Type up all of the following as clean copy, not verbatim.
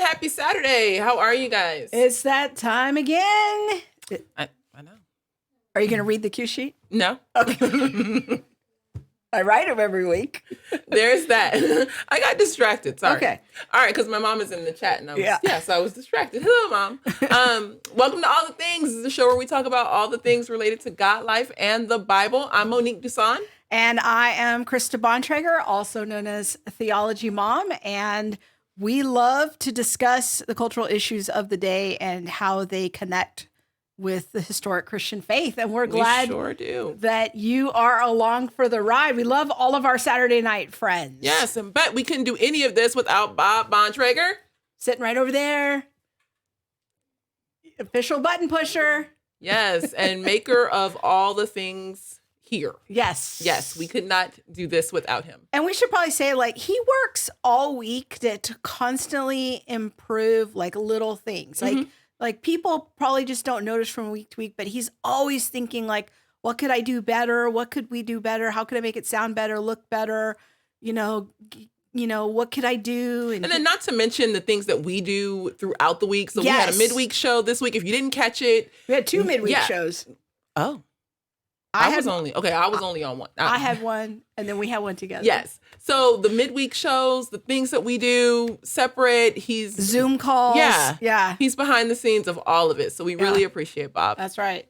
Happy Saturday. How are you guys? It's that time again. I know. Are you going to read the cue sheet? No. Okay. I write them every week. There's that. I got distracted. Sorry. Okay. All right, because my mom is in the chat, and so I was distracted. Hello, Mom. Welcome to All the Things. This is a show where we talk about all the things related to God, life, and the Bible. I'm Monique Duson. And I am Krista Bontrager, also known as Theology Mom. And we love to discuss the cultural issues of the day and how they connect with the historic Christian faith. And we're glad that you are along for the ride. We love all of our Saturday night friends. Yes, and bet we couldn't do any of this without Bob Bontrager. Sitting right over there. Official button pusher. Yes, and maker of all the things here. Yes. Yes, we could not do this without him. And we should probably say, he works all week to constantly improve, little things. Mm-hmm. Like people probably just don't notice from week to week, but he's always thinking what could I do better? What could we do better? How could I make it sound better, look better? What could I do? And then not to mention the things that we do throughout the week. So we had a midweek show this week. If you didn't catch it. We had 2 midweek shows. Oh. I was only on one. I had one, and then we had one together. Yes. So the midweek shows, the things that we do separate, he's Zoom calls. Yeah. He's behind the scenes of all of it. So we really appreciate Bob. That's right.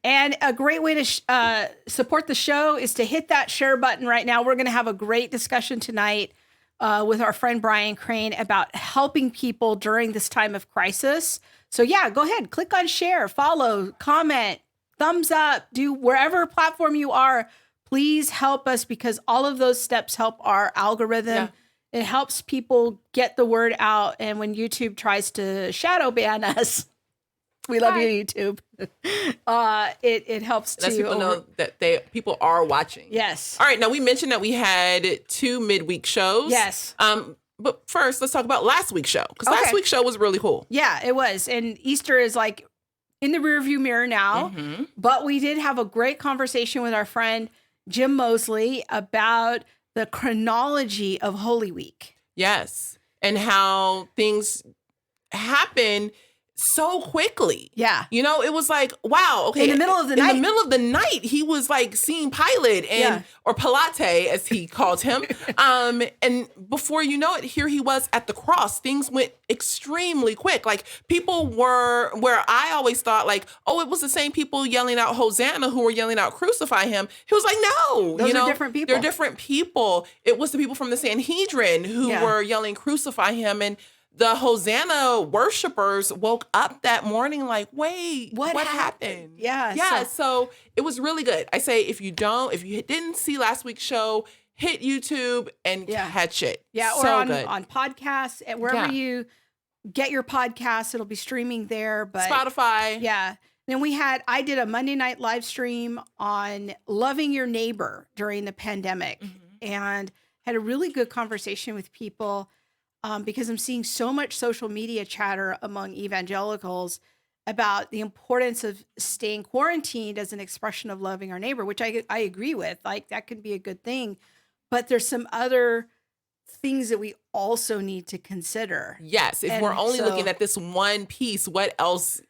And a great way to support the show is to hit that share button right now. We're going to have a great discussion tonight with our friend Bryan Crain about helping people during this time of crisis. So go ahead, click on share, follow, comment, thumbs up, do wherever platform you are, please help us because all of those steps help our algorithm. Yeah. It helps people get the word out. And when YouTube tries to shadow ban us, we love you, YouTube. It helps to people know that people are watching. Yes. All right. Now we mentioned that we had 2 midweek shows. Yes. But first, let's talk about last week's show because last week's show was really cool. Yeah, it was. And Easter is in the rearview mirror now, but we did have a great conversation with our friend Jim Mosley about the chronology of Holy Week. Yes, and how things happen so quickly. Yeah. It was wow, okay. In the middle of the night. In the middle of the night, he was seeing Pilate or Pilate, as he called him. And before you know it, here he was at the cross. Things went extremely quick. People were where I always thought it was the same people yelling out Hosanna who were yelling out crucify him. He was no. Those are different people. They're different people. It was the people from the Sanhedrin who were yelling crucify him. And the Hosanna worshipers woke up that morning wait, what happened? Yeah. Yeah. So it was really good. I say if you didn't see last week's show, hit YouTube and catch it. Yeah. So or good. on podcasts and wherever you get your podcasts, it'll be streaming there. But Spotify. Yeah. Then I did a Monday night live stream on loving your neighbor during the pandemic and had a really good conversation with people. Because I'm seeing so much social media chatter among evangelicals about the importance of staying quarantined as an expression of loving our neighbor, which I agree with. That could be a good thing. But there's some other things that we also need to consider. Yes. If we're only looking at this one piece, what else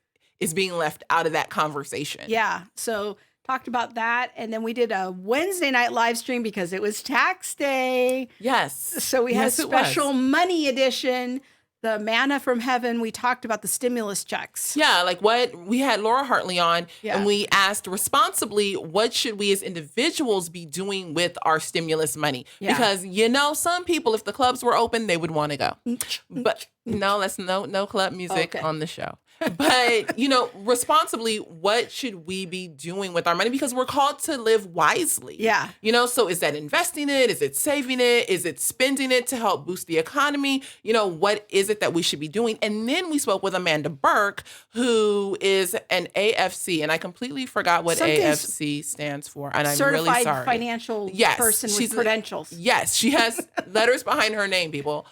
is being left out of that conversation? Yeah. So talked about that. And then we did a Wednesday night live stream because it was tax day. Yes. So we had a special money edition, the manna from heaven. We talked about the stimulus checks. Yeah. We had Laura Hartley on and we asked responsibly, what should we as individuals be doing with our stimulus money? Yeah. Because, some people, if the clubs were open, they would want to go. But no, that's no club music on the show. But, responsibly, what should we be doing with our money? Because we're called to live wisely. Yeah. So is that investing it? Is it saving it? Is it spending it to help boost the economy? What is it that we should be doing? And then we spoke with Amanda Burke, who is an AFC. And I completely forgot what AFC stands for. And I'm really sorry. Certified financial person with credentials. Yes. She has letters behind her name, people.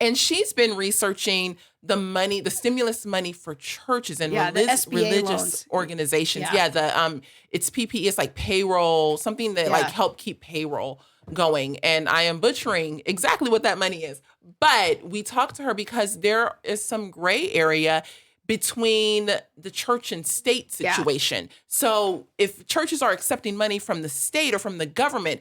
And she's been researching the stimulus money for churches and religious loans. organizations. Yeah, it's PPE, it's like payroll, something that like help keep payroll going. And I am butchering exactly what that money is. But we talked to her because there is some gray area between the church and state situation. So if churches are accepting money from the state or from the government,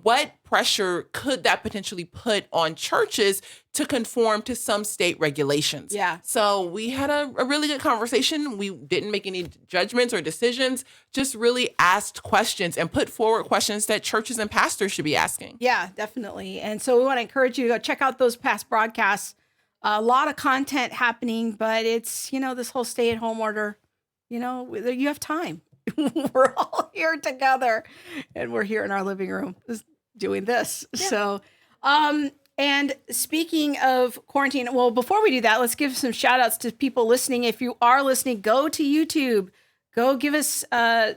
what pressure could that potentially put on churches to conform to some state regulations? Yeah. So we had a really good conversation. We didn't make any judgments or decisions, just really asked questions and put forward questions that churches and pastors should be asking. Yeah, definitely. And so we want to encourage you to go check out those past broadcasts. A lot of content happening, but it's, this whole stay-at-home order, you have time. We're all here together and we're here in our living room doing this. Yeah. So, and speaking of quarantine, well, before we do that, let's give some shout outs to people listening. If you are listening, go to YouTube, go give us,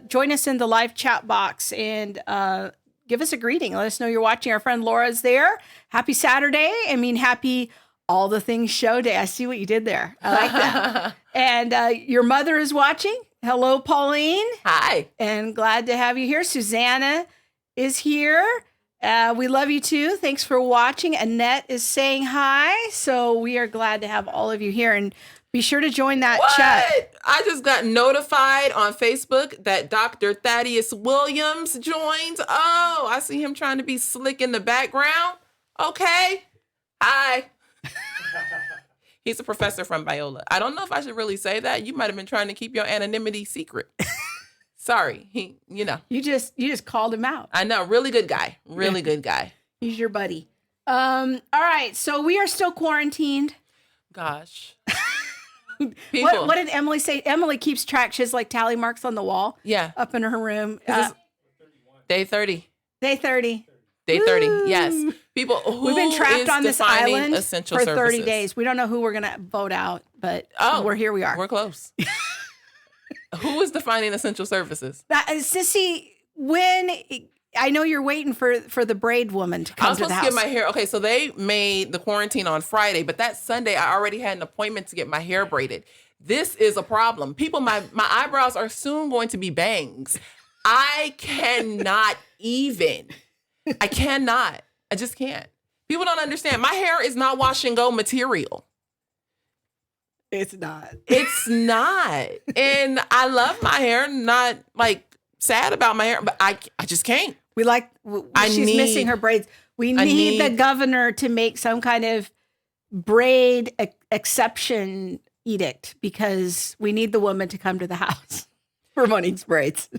join us in the live chat box and, give us a greeting. Let us know you're watching. Our friend Laura's there. Happy Saturday. Happy All the Things Show Day. I see what you did there. I like that. And your mother is watching. Hello, Pauline. Hi. And glad to have you here. Susanna is here. We love you too. Thanks for watching. Annette is saying hi. So we are glad to have all of you here. And be sure to join that chat. I just got notified on Facebook that Dr. Thaddeus Williams joined. Oh, I see him trying to be slick in the background. Okay. Hi. He's a professor from Biola. I don't know if I should really say that. You might have been trying to keep your anonymity secret. Sorry. You just called him out. I know. Really good guy. Really good guy. He's your buddy. All right. So we are still quarantined. Gosh. What did Emily say? Emily keeps track. She has like tally marks on the wall. Yeah. Up in her room. Day 30. Day 30. Day 30. Yes. People we've been trapped on this island for 30 services? days. We don't know who we're going to vote out, but here we are. We're close. Who is defining essential services? Sissy, when I know you're waiting for the braid woman to come to the house. I was supposed to get my hair. Okay, so they made the quarantine on Friday, but that Sunday I already had an appointment to get my hair braided. This is a problem. People, my eyebrows are soon going to be bangs. I cannot even. I cannot. I just can't. People don't understand. My hair is not wash and go material. It's not. It's not. And I love my hair, not like sad about my hair, but I just can't. She's missing her braids. We need the governor to make some kind of braid exception edict because we need the woman to come to the house for Monique's braids.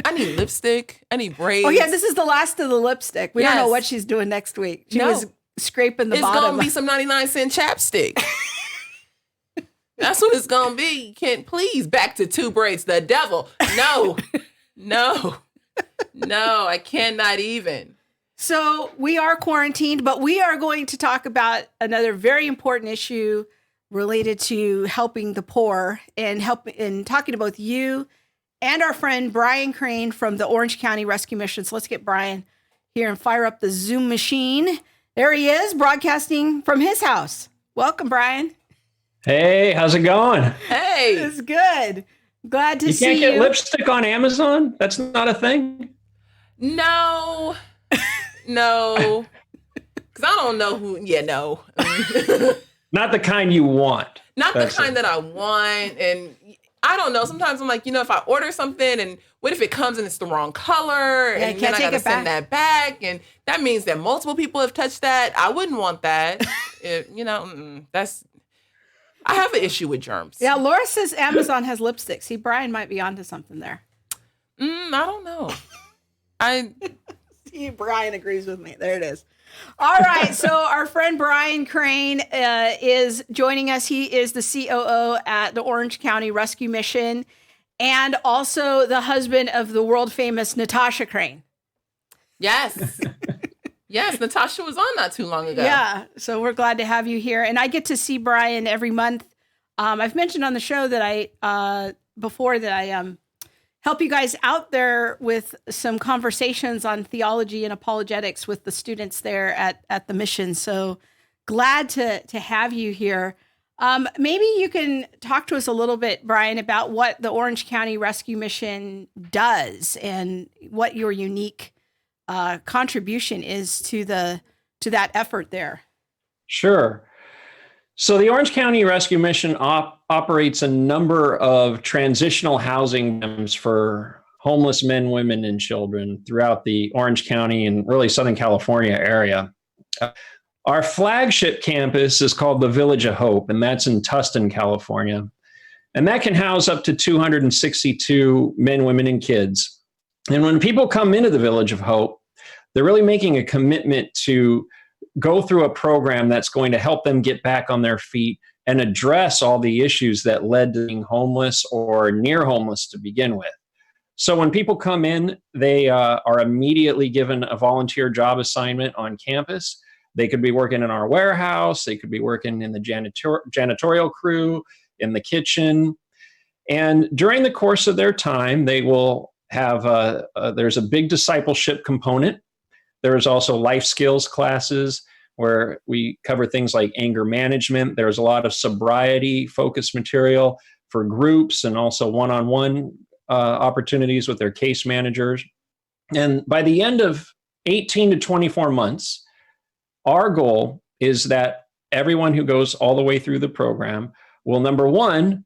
I need lipstick. I need braids. Oh, yeah, this is the last of the lipstick. We don't know what she's doing next week. She was scraping the bottom. It's going to be some 99-cent chapstick. That's what it's going to be. You can't please back to two braids. The devil. No, I cannot even. So we are quarantined, but we are going to talk about another very important issue related to helping the poor and talking to both you and our friend Bryan Crain from the Orange County Rescue Mission. So let's get Bryan here and fire up the Zoom machine. There he is, broadcasting from his house. Welcome, Bryan. Hey, how's it going? Hey. It's good. Glad to see you. You can't get lipstick on Amazon? That's not a thing? No. Because I don't know who. Yeah, no. Not the kind you want. Not the kind that I want. And I don't know. Sometimes I'm like, if I order something and what if it comes and it's the wrong color and then I got to send that back. And that means that multiple people have touched that. I wouldn't want that. I have an issue with germs. Yeah. Laura says Amazon has lipstick. See, Bryan might be onto something there. I don't know. See, Bryan agrees with me. There it is. All right. So our friend Bryan Crain is joining us. He is the COO at the Orange County Rescue Mission and also the husband of the world famous Natasha Crain. Yes. Yes. Natasha was on not too long ago. Yeah. So we're glad to have you here. And I get to see Bryan every month. I've mentioned on the show that I help you guys out there with some conversations on theology and apologetics with the students there at the mission. So glad to have you here. Maybe you can talk to us a little bit, Bryan, about what the Orange County Rescue Mission does and what your unique contribution is to that effort there. Sure. So the Orange County Rescue Mission operates a number of transitional housing programs for homeless men, women, and children throughout the Orange County and really Southern California area. Our flagship campus is called the Village of Hope, and that's in Tustin, California. And that can house up to 262 men, women, and kids. And when people come into the Village of Hope, they're really making a commitment to go through a program that's going to help them get back on their feet and address all the issues that led to being homeless or near homeless to begin with. So when people come in, they are immediately given a volunteer job assignment on campus. They could be working in our warehouse. They could be working in the janitorial crew, in the kitchen. And during the course of their time, they will have there's a big discipleship component. There's also life skills classes where we cover things like anger management. There's a lot of sobriety focused material for groups and also one-on-one opportunities with their case managers. And by the end of 18 to 24 months, our goal is that everyone who goes all the way through the program will, number one,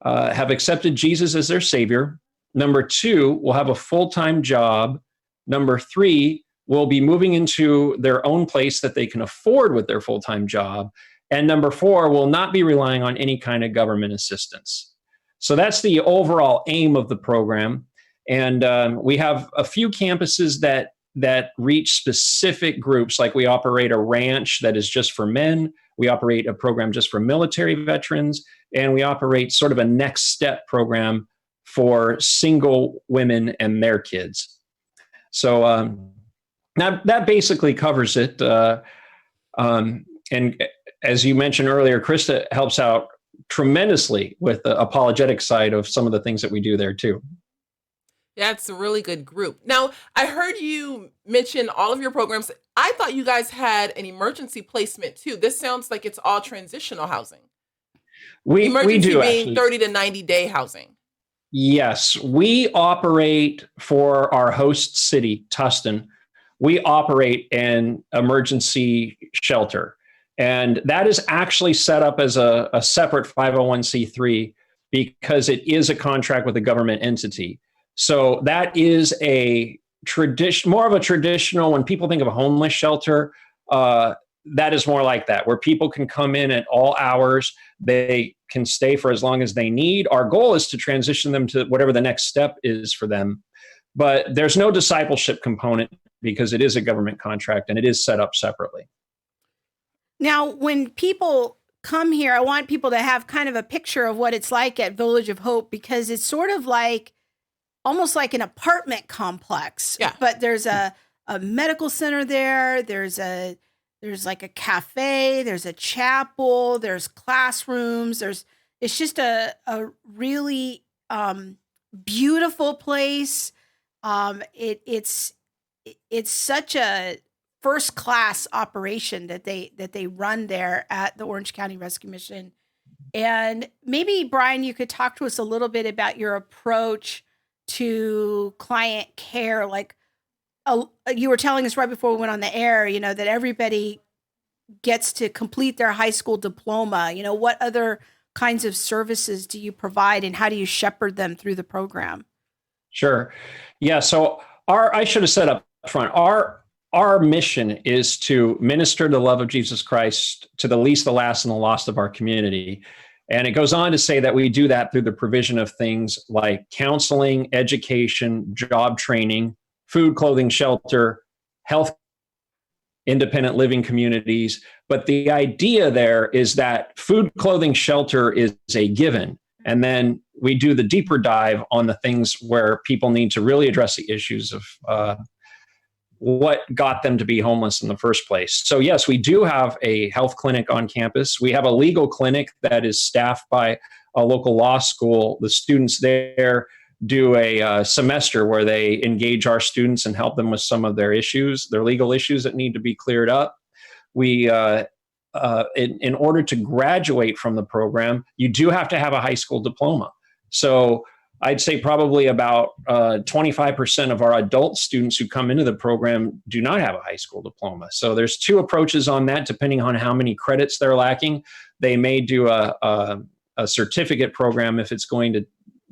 have accepted Jesus as their Savior. Number two, will have a full-time job. Number three, will be moving into their own place that they can afford with their full-time job. And number four, will not be relying on any kind of government assistance. So that's the overall aim of the program. And we have a few campuses that reach specific groups, like we operate a ranch that is just for men. We operate a program just for military veterans. And we operate sort of a next step program for single women and their kids. So now that basically covers it. And as you mentioned earlier, Krista helps out tremendously with the apologetic side of some of the things that we do there too. That's a really good group. Now, I heard you mention all of your programs. I thought you guys had an emergency placement too. This sounds like it's all transitional housing. We do, being actually. 30 to 90 day housing. Yes, we operate for our host city, Tustin. We operate an emergency shelter. And that is actually set up as a separate 501c3 because it is a contract with a government entity. So that is a more of a traditional, when people think of a homeless shelter, that is more like that, where people can come in at all hours. They can stay for as long as they need. Our goal is to transition them to whatever the next step is for them. But there's no discipleship component because it is a government contract and it is set up separately. Now, when people come here, I want people to have kind of a picture of what it's like at Village of Hope, because it's sort of like almost like an apartment complex. Yeah. But there's a medical center there. There's like a cafe. There's a chapel. There's classrooms. It's just a really beautiful place. It's such a first class operation that they run there at the Orange County Rescue Mission. And maybe, Bryan, you could talk to us a little bit about your approach to client care. Like you were telling us right before we went on the air, that everybody gets to complete their high school diploma. What other kinds of services do you provide and how do you shepherd them through the program? Sure. Yeah. So I should have said up front, our mission is to minister the love of Jesus Christ to the least, the last, and the lost of our community. And it goes on to say that we do that through the provision of things like counseling, education, job training, food, clothing, shelter, health, independent living communities. But the idea there is that food, clothing, shelter is a given. And then we do the deeper dive on the things where people need to really address the issues of what got them to be homeless in the first place. So yes, we do have a health clinic on campus. We have a legal clinic that is staffed by a local law school. The students there do a semester where they engage our students and help them with some of their issues, their legal issues that need to be cleared up. We in order to graduate from the program, you do have to have a high school diploma. So I'd say probably about 25% of our adult students who come into the program do not have a high school diploma. So there's two approaches on that, depending on how many credits they're lacking. They may do a certificate program if it's going to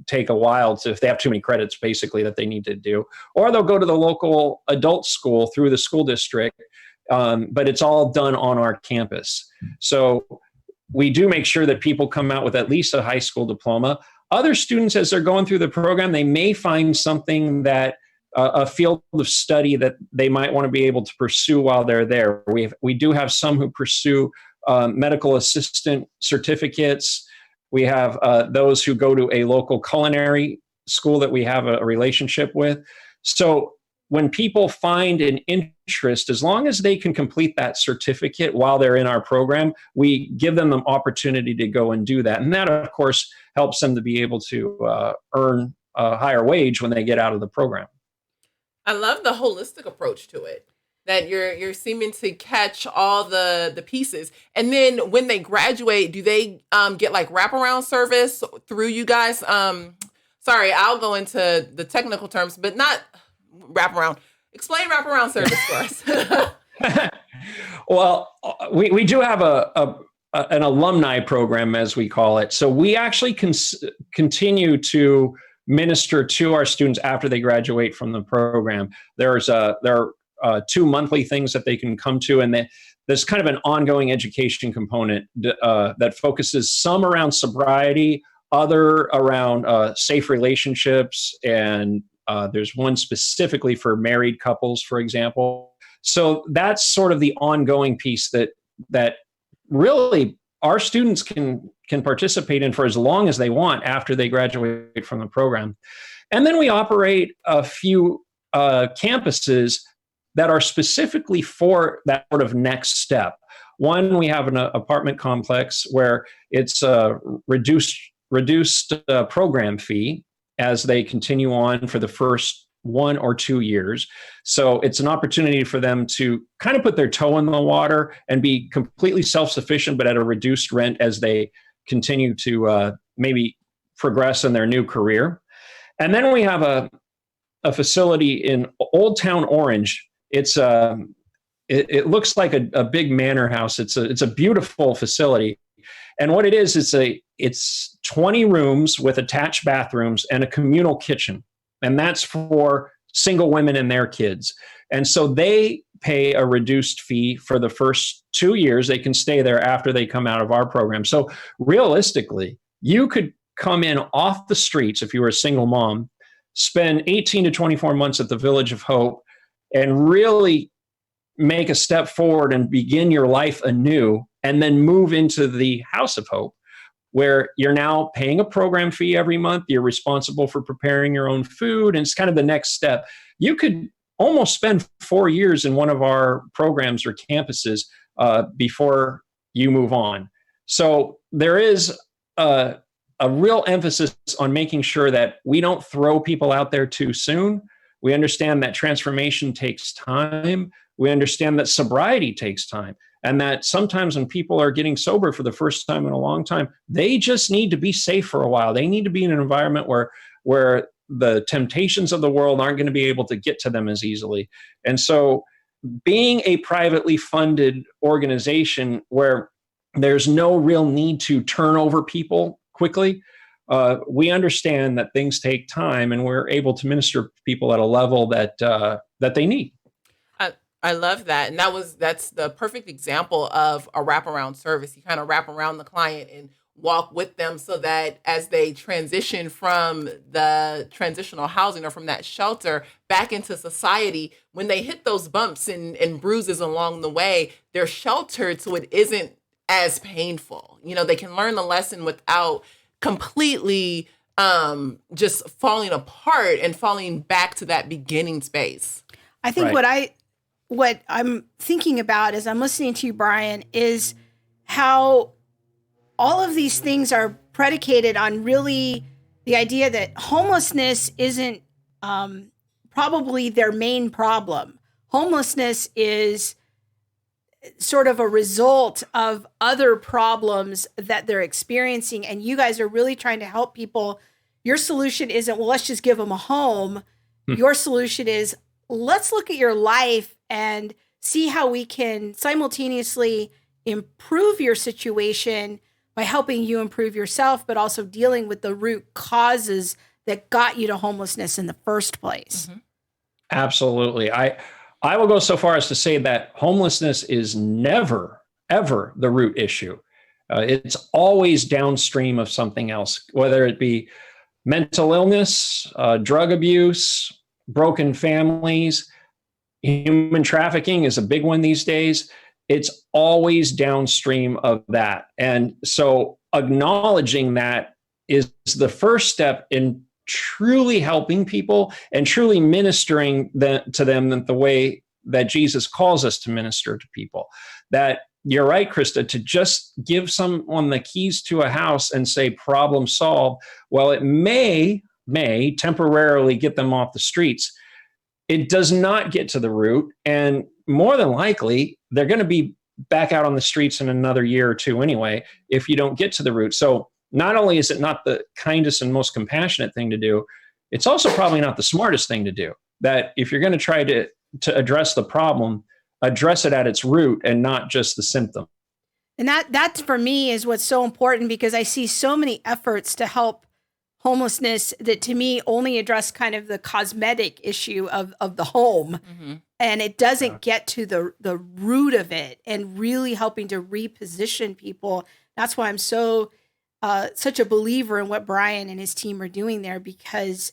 take a while if they have too many credits, basically, that they need to do, or they'll go to the local adult school through the school district. But it's all done on our campus. So we do make sure that people come out with at least a high school diploma. Other students, as they're going through the program, they may find something that a field of study that they might want to be able to pursue while they're there. We do have some who pursue medical assistant certificates. We have those who go to a local culinary school that we have a relationship with. So when people find an interest, as long as they can complete that certificate while they're in our program, we give them the opportunity to go and do that. And that, of course, helps them to be able to earn a higher wage when they get out of the program. I love the holistic approach to it, that you're seeming to catch all the pieces. And then when they graduate, do they get like wraparound service through you guys? Sorry, I'll go into the technical terms, but not wraparound. Explain wraparound service for us. Well, we do have an alumni program, as we call it. So we actually continue to minister to our students after they graduate from the program. There are 2 monthly things that they can come to, and there's kind of an ongoing education component that focuses some around sobriety, other around safe relationships, and there's one specifically for married couples, for example. So that's sort of the ongoing piece that really our students can participate in for as long as they want after they graduate from the program. And then we operate a few campuses that are specifically for that sort of next step. One, we have an apartment complex where it's a reduced program fee as they continue on for the first 1 or 2 years. So it's an opportunity for them to kind of put their toe in the water and be completely self-sufficient, but at a reduced rent as they continue to maybe progress in their new career. And then we have a facility in Old Town Orange. It looks like a big manor house. It's a beautiful facility. And what it is, it's 20 rooms with attached bathrooms and a communal kitchen. And that's for single women and their kids. And so they pay a reduced fee for the first 2 years. They can stay there after they come out of our program. So realistically, you could come in off the streets if you were a single mom, spend 18 to 24 months at the Village of Hope, and really make a step forward and begin your life anew, and then move into the House of Hope, where you're now paying a program fee every month. You're responsible for preparing your own food, and it's kind of the next step. You could almost spend 4 years in one of our programs or campuses before you move on. So there is a real emphasis on making sure that we don't throw people out there too soon. We understand that transformation takes time. We understand that sobriety takes time. And that sometimes when people are getting sober for the first time in a long time, they just need to be safe for a while. They need to be in an environment where the temptations of the world aren't going to be able to get to them as easily. And so being a privately funded organization where there's no real need to turn over people quickly, we understand that things take time, and we're able to minister to people at a level that they need. I love that. And that's the perfect example of a wraparound service. You kind of wrap around the client and walk with them so that as they transition from the transitional housing or from that shelter back into society, when they hit those bumps and bruises along the way, they're sheltered so it isn't as painful. They can learn the lesson without completely just falling apart and falling back to that beginning space. I think what I'm thinking about as I'm listening to you, Bryan, is how all of these things are predicated on really the idea that homelessness isn't probably their main problem. Homelessness is sort of a result of other problems that they're experiencing. And you guys are really trying to help people. Your solution isn't, well, let's just give them a home. Your solution is, let's look at your life and see how we can simultaneously improve your situation by helping you improve yourself, but also dealing with the root causes that got you to homelessness in the first place. Absolutely. I will go so far as to say that homelessness is never, ever the root issue. It's always downstream of something else, whether it be mental illness, drug abuse, broken families. Human trafficking is a big one these days. It's always downstream of that. And so acknowledging that is the first step in truly helping people and truly ministering to them the way that Jesus calls us to minister to people. That you're right, Krista, to just give someone the keys to a house and say problem solved, well, it may temporarily get them off the streets. It does not get to the root. And more than likely, they're going to be back out on the streets in another year or two anyway, if you don't get to the root. So not only is it not the kindest and most compassionate thing to do, it's also probably not the smartest thing to do. That if you're going to try to address the problem, address it at its root and not just the symptom. And that for me is what's so important, because I see so many efforts to help homelessness that to me only address kind of the cosmetic issue of the home. And it doesn't get to the root of it and really helping to reposition people. That's why I'm so such a believer in what Bryan and his team are doing there, because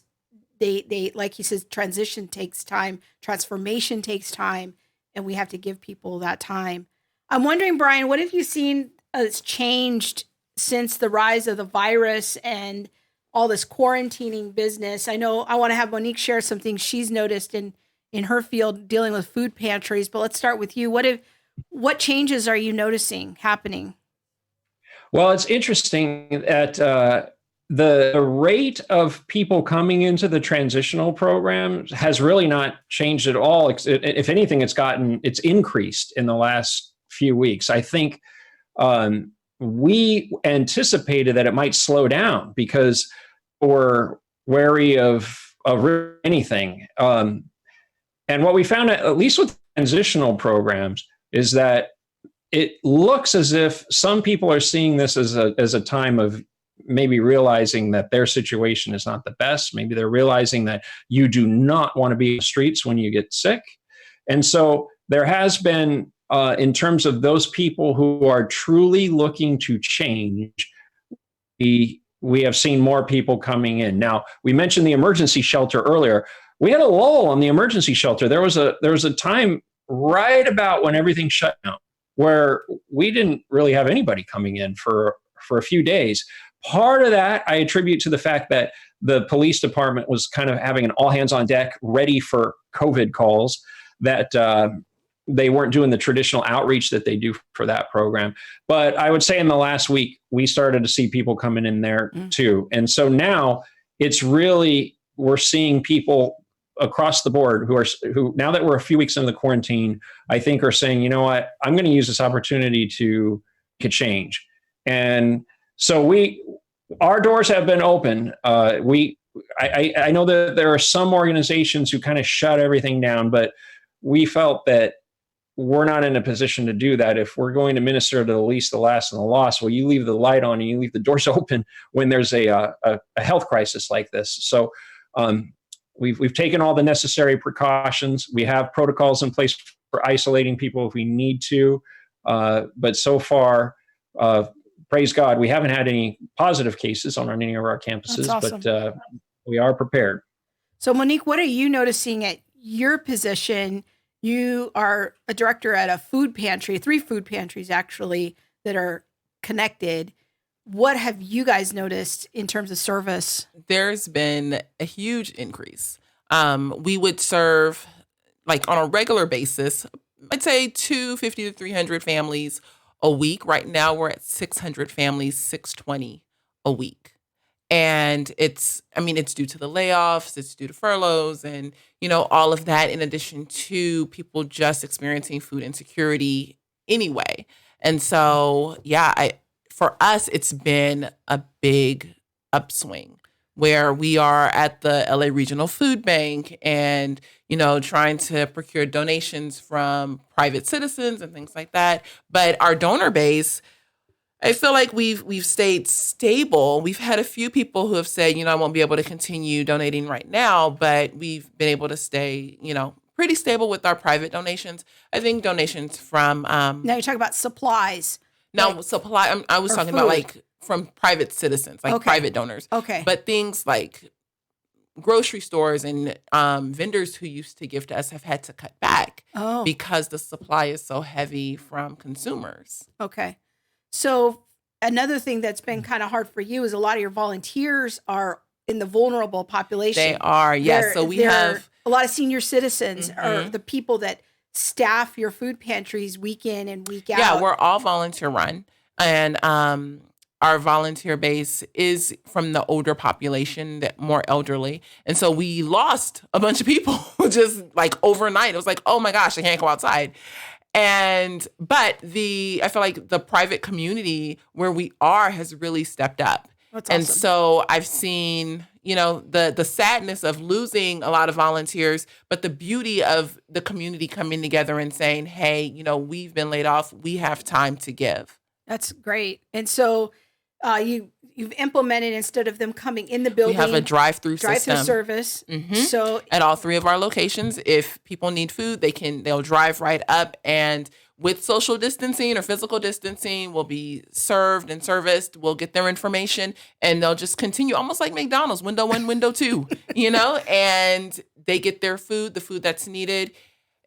they like he says, transition takes time, transformation takes time, and we have to give people that time. I'm wondering, Bryan, what have you seen has changed since the rise of the virus and all this quarantining business? I know I want to have Monique share some things she's noticed in her field dealing with food pantries, but let's start with you. What changes are you noticing happening? Well, it's interesting that the rate of people coming into the transitional programs has really not changed at all. If anything, it's increased in the last few weeks. I think we anticipated that it might slow down because we're wary of anything. And what we found, at least with transitional programs, is that it looks as if some people are seeing this as a time of maybe realizing that their situation is not the best. Maybe they're realizing that you do not want to be in the streets when you get sick. And so there has been, in terms of those people who are truly looking to change, we have seen more people coming in. Now, we mentioned the emergency shelter earlier. We had a lull on the emergency shelter. There was a time right about when everything shut down where we didn't really have anybody coming in for a few days. Part of that I attribute to the fact that the police department was kind of having an all hands on deck ready for COVID calls, that they weren't doing the traditional outreach that they do for that program. But I would say in the last week, we started to see people coming in there too. And so now it's really, we're seeing people across the board who now that we're a few weeks into the quarantine, I think are saying, you know what, I'm going to use this opportunity to change. And so our doors have been open. I know that there are some organizations who kind of shut everything down, but we felt that we're not in a position to do that. If we're going to minister to the least, the last, and the lost, well, you leave the light on and you leave the doors open when there's a health crisis like this. So we've taken all the necessary precautions. We have protocols in place for isolating people if we need to. But so far, praise God, we haven't had any positive cases on any of our campuses. That's awesome. But we are prepared. So, Monique, what are you noticing at your position? You are a director at a food pantry, 3 food pantries actually that are connected. What have you guys noticed in terms of service? There's been a huge increase. We would serve, like on a regular basis, I'd say 250 to 300 families a week. Right now we're at 600 families, 620 a week. And it's due to the layoffs, it's due to furloughs and, all of that, in addition to people just experiencing food insecurity anyway. And so, for us, it's been a big upswing where we are at the LA Regional Food Bank and, trying to procure donations from private citizens and things like that. But our donor base, I feel like we've stayed stable. We've had a few people who have said, I won't be able to continue donating right now, but we've been able to stay, pretty stable with our private donations. I think donations from now you're talking about supplies. Supply. I was talking food. about like from private citizens, like private donors. Okay. But things like grocery stores and vendors who used to give to us have had to cut back because the supply is so heavy from consumers. Okay. So another thing that's been kind of hard for you is a lot of your volunteers are in the vulnerable population. They are, yes. So we have a lot of senior citizens are the people that staff your food pantries week in and week out. Yeah, we're all volunteer run. And our volunteer base is from the older population, that more elderly. And so we lost a bunch of people just like overnight. It was like, oh my gosh, I can't go outside. But I feel like the private community where we are has really stepped up. That's awesome. And so I've seen, the sadness of losing a lot of volunteers, but the beauty of the community coming together and saying, hey, we've been laid off. We have time to give. That's great. And so you've implemented, instead of them coming in the building, we have a drive-through system. Service. Mm-hmm. So at all 3 of our locations, if people need food, they'll drive right up, and with social distancing or physical distancing, will be served and serviced. We'll get their information, and they'll just continue, almost like McDonald's, window 1, window 2, and they get their food, the food that's needed,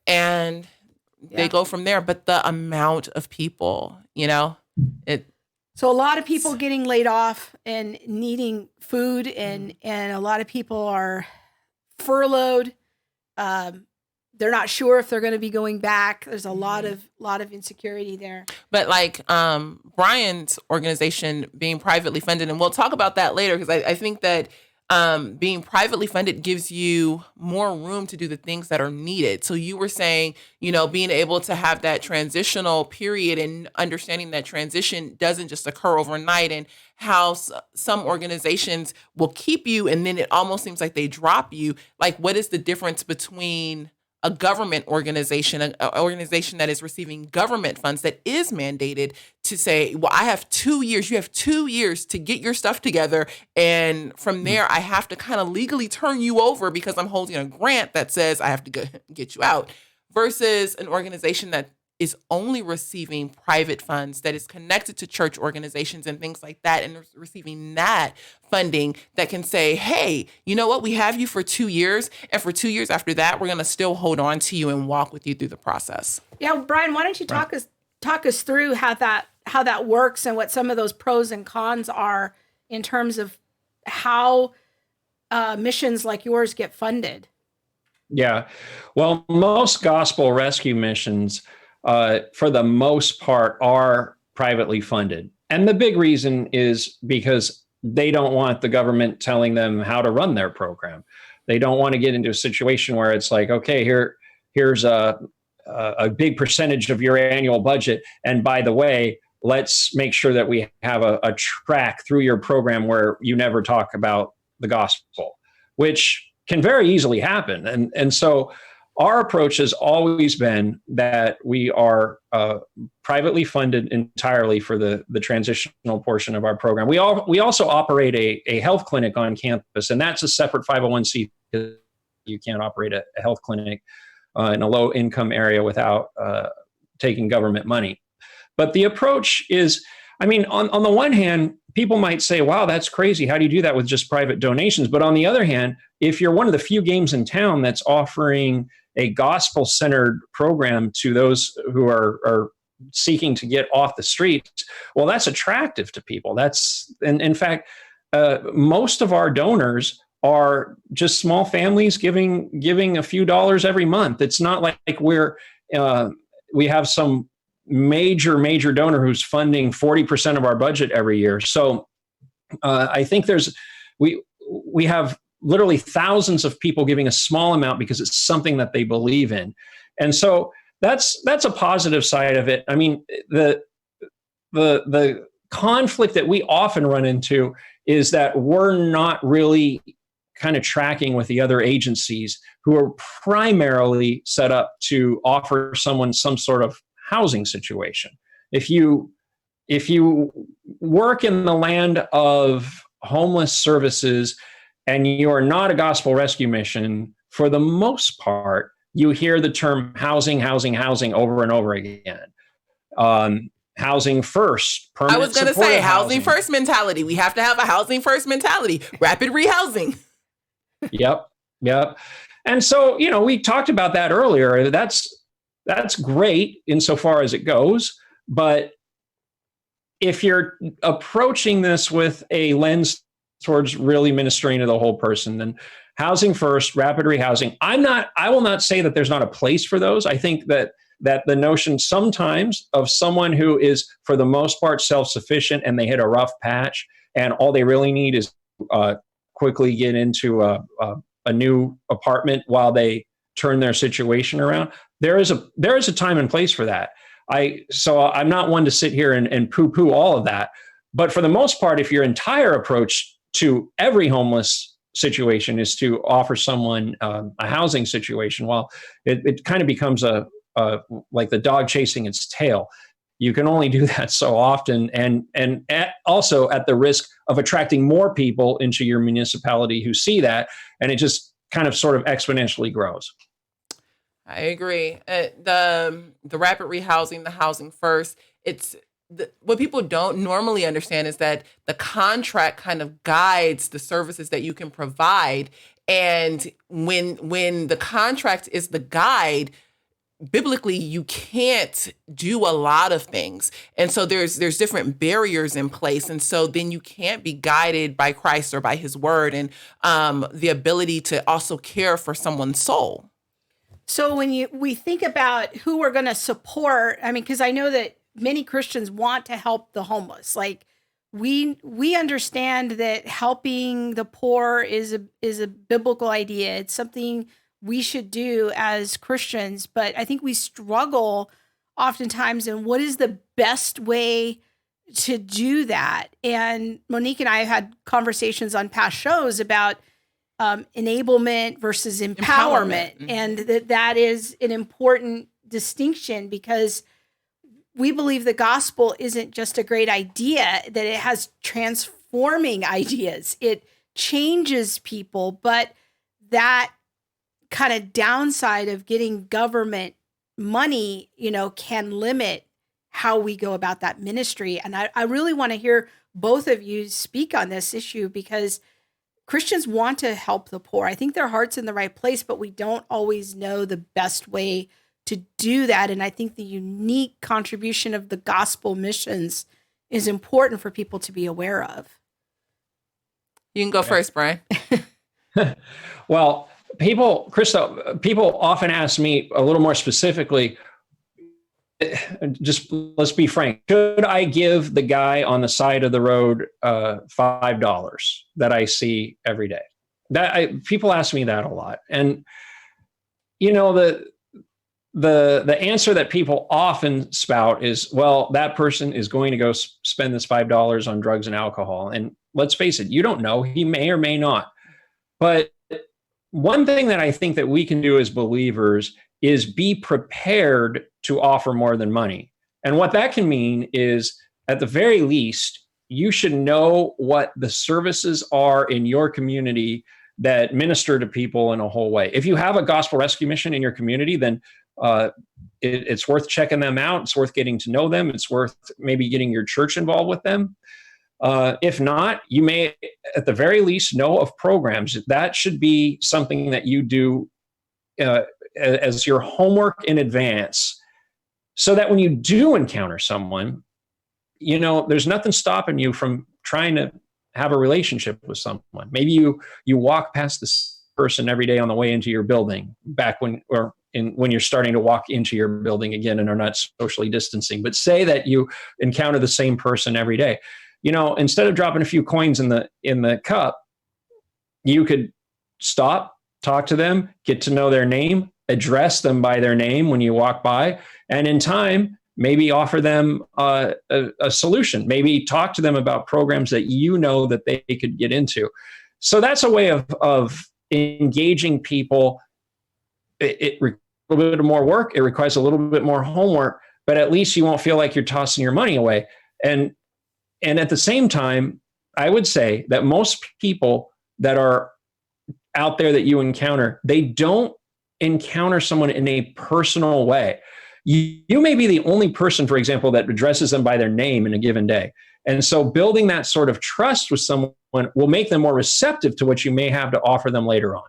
and they go from there. But the amount of people, So a lot of people getting laid off and needing food, and a lot of people are furloughed. They're not sure if they're going to be going back. There's a lot of insecurity there. But like Bryan's organization being privately funded, and we'll talk about that later, because I think that being privately funded gives you more room to do the things that are needed. So you were saying, being able to have that transitional period and understanding that transition doesn't just occur overnight, and how some organizations will keep you and then it almost seems like they drop you. Like, what is the difference between a government organization, an organization that is receiving government funds that is mandated to say, well, I have 2 years, you have 2 years to get your stuff together. And from there, I have to kind of legally turn you over because I'm holding a grant that says I have to get you out, versus an organization that is only receiving private funds, that is connected to church organizations and things like that, and receiving that funding that can say, hey, you know what, we have you for 2 years, and for 2 years after that, we're going to still hold on to you and walk with you through the process. Yeah, Bryan, why don't you talk us through how that works and what some of those pros and cons are in terms of how missions like yours get funded? Yeah, well, most gospel rescue missions, for the most part, are privately funded. And the big reason is because they don't want the government telling them how to run their program. They don't want to get into a situation where it's like, okay, here's a big percentage of your annual budget. And by the way, let's make sure that we have a track through your program where you never talk about the gospel, which can very easily happen. And so our approach has always been that we are privately funded entirely for the transitional portion of our program. We also operate a health clinic on campus, and that's a separate 501c. You can't operate a health clinic in a low income area without taking government money. But the approach is, on the one hand, people might say, wow, that's crazy. How do you do that with just private donations? But on the other hand, if you're one of the few games in town that's offering a gospel-centered program to those who are seeking to get off the streets, well, that's attractive to people. And in fact, most of our donors are just small families giving a few dollars every month. It's not like we have some major donor who's funding 40% of our budget every year. So I think we have literally thousands of people giving a small amount because it's something that they believe in. And so that's a positive side of it. I mean, the conflict that we often run into is that we're not really kind of tracking with the other agencies who are primarily set up to offer someone some sort of housing situation. If you work in the land of homeless services and you are not a gospel rescue mission, for the most part, you hear the term housing, housing, housing over and over again. Housing first, permanent. I was going to say housing first mentality. We have to have a housing first mentality. Rapid rehousing. Yep. And so, we talked about that earlier. That's great insofar as it goes. But if you're approaching this with a lens towards really ministering to the whole person, then housing first, rapid rehousing. I will not say that there's not a place for those. I think that the notion sometimes of someone who is, for the most part, self-sufficient and they hit a rough patch and all they really need is quickly get into a new apartment while they turn their situation around. There is a time and place for that. So I'm not one to sit here and poo-poo all of that. But for the most part, if your entire approach to every homeless situation is to offer someone a housing situation, well, it kind of becomes like the dog chasing its tail. You can only do that so often, and also at the risk of attracting more people into your municipality who see that, and it just kind of sort of exponentially grows. I agree. The rapid rehousing, the housing first, what people don't normally understand is that the contract kind of guides the services that you can provide. And when the contract is the guide, biblically, you can't do a lot of things. And so there's different barriers in place. And so then you can't be guided by Christ or by his word and the ability to also care for someone's soul. So when we think about who we're going to support, I mean, because I know that many Christians want to help the homeless. Like we understand that helping the poor is a biblical idea. It's something we should do as Christians, but I think we struggle oftentimes in what is the best way to do that. And Monique and I have had conversations on past shows about enablement versus empowerment. Mm-hmm. And that is an important distinction because we believe the gospel isn't just a great idea, that it has transforming ideas. It changes people, but that kind of downside of getting government money, can limit how we go about that ministry. And I really want to hear both of you speak on this issue because Christians want to help the poor. I think their heart's in the right place, but we don't always know the best way to do that. And I think the unique contribution of the gospel missions is important for people to be aware of. You can go first, Bryan. Well, people often ask me a little more specifically, just let's be frank, should I give the guy on the side of the road $5 that I see every day? People ask me that a lot. And, the answer that people often spout is, well, that person is going to go spend this $5 on drugs and alcohol. And let's face it, you don't know, he may or may not. But one thing that I think that we can do as believers is be prepared to offer more than money. And what that can mean is, at the very least, you should know what the services are in your community that minister to people in a whole way. If you have a gospel rescue mission in your community, then it's worth checking them out. It's worth getting to know them. It's worth maybe getting your church involved with them. If not, you may, at the very least, know of programs. That should be something that you do as your homework in advance, so that when you do encounter someone, there's nothing stopping you from trying to have a relationship with someone. Maybe you walk past this person every day on the way into your building, when you're starting to walk into your building again and are not socially distancing. But say that you encounter the same person every day. Instead of dropping a few coins in the cup, you could stop, talk to them, get to know their name, address them by their name when you walk by, and in time, maybe offer them a solution. Maybe talk to them about programs that you know that they could get into. So that's a way of engaging people. It requires a little bit more work. It requires a little bit more homework, but at least you won't feel like you're tossing your money away. And at the same time, I would say that most people that are out there that you encounter, they don't encounter someone in a personal way. You may be the only person, for example, that addresses them by their name in a given day. And so building that sort of trust with someone will make them more receptive to what you may have to offer them later on.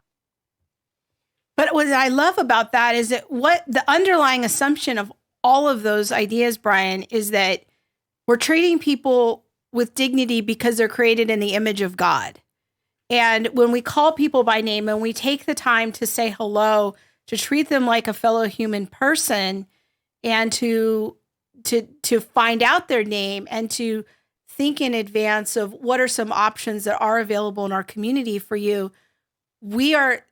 But what I love about that is that what the underlying assumption of all of those ideas, Bryan, is that we're treating people with dignity because they're created in the image of God. And when we call people by name and we take the time to say hello, to treat them like a fellow human person, and to find out their name and to think in advance of what are some options that are available in our community for you, we are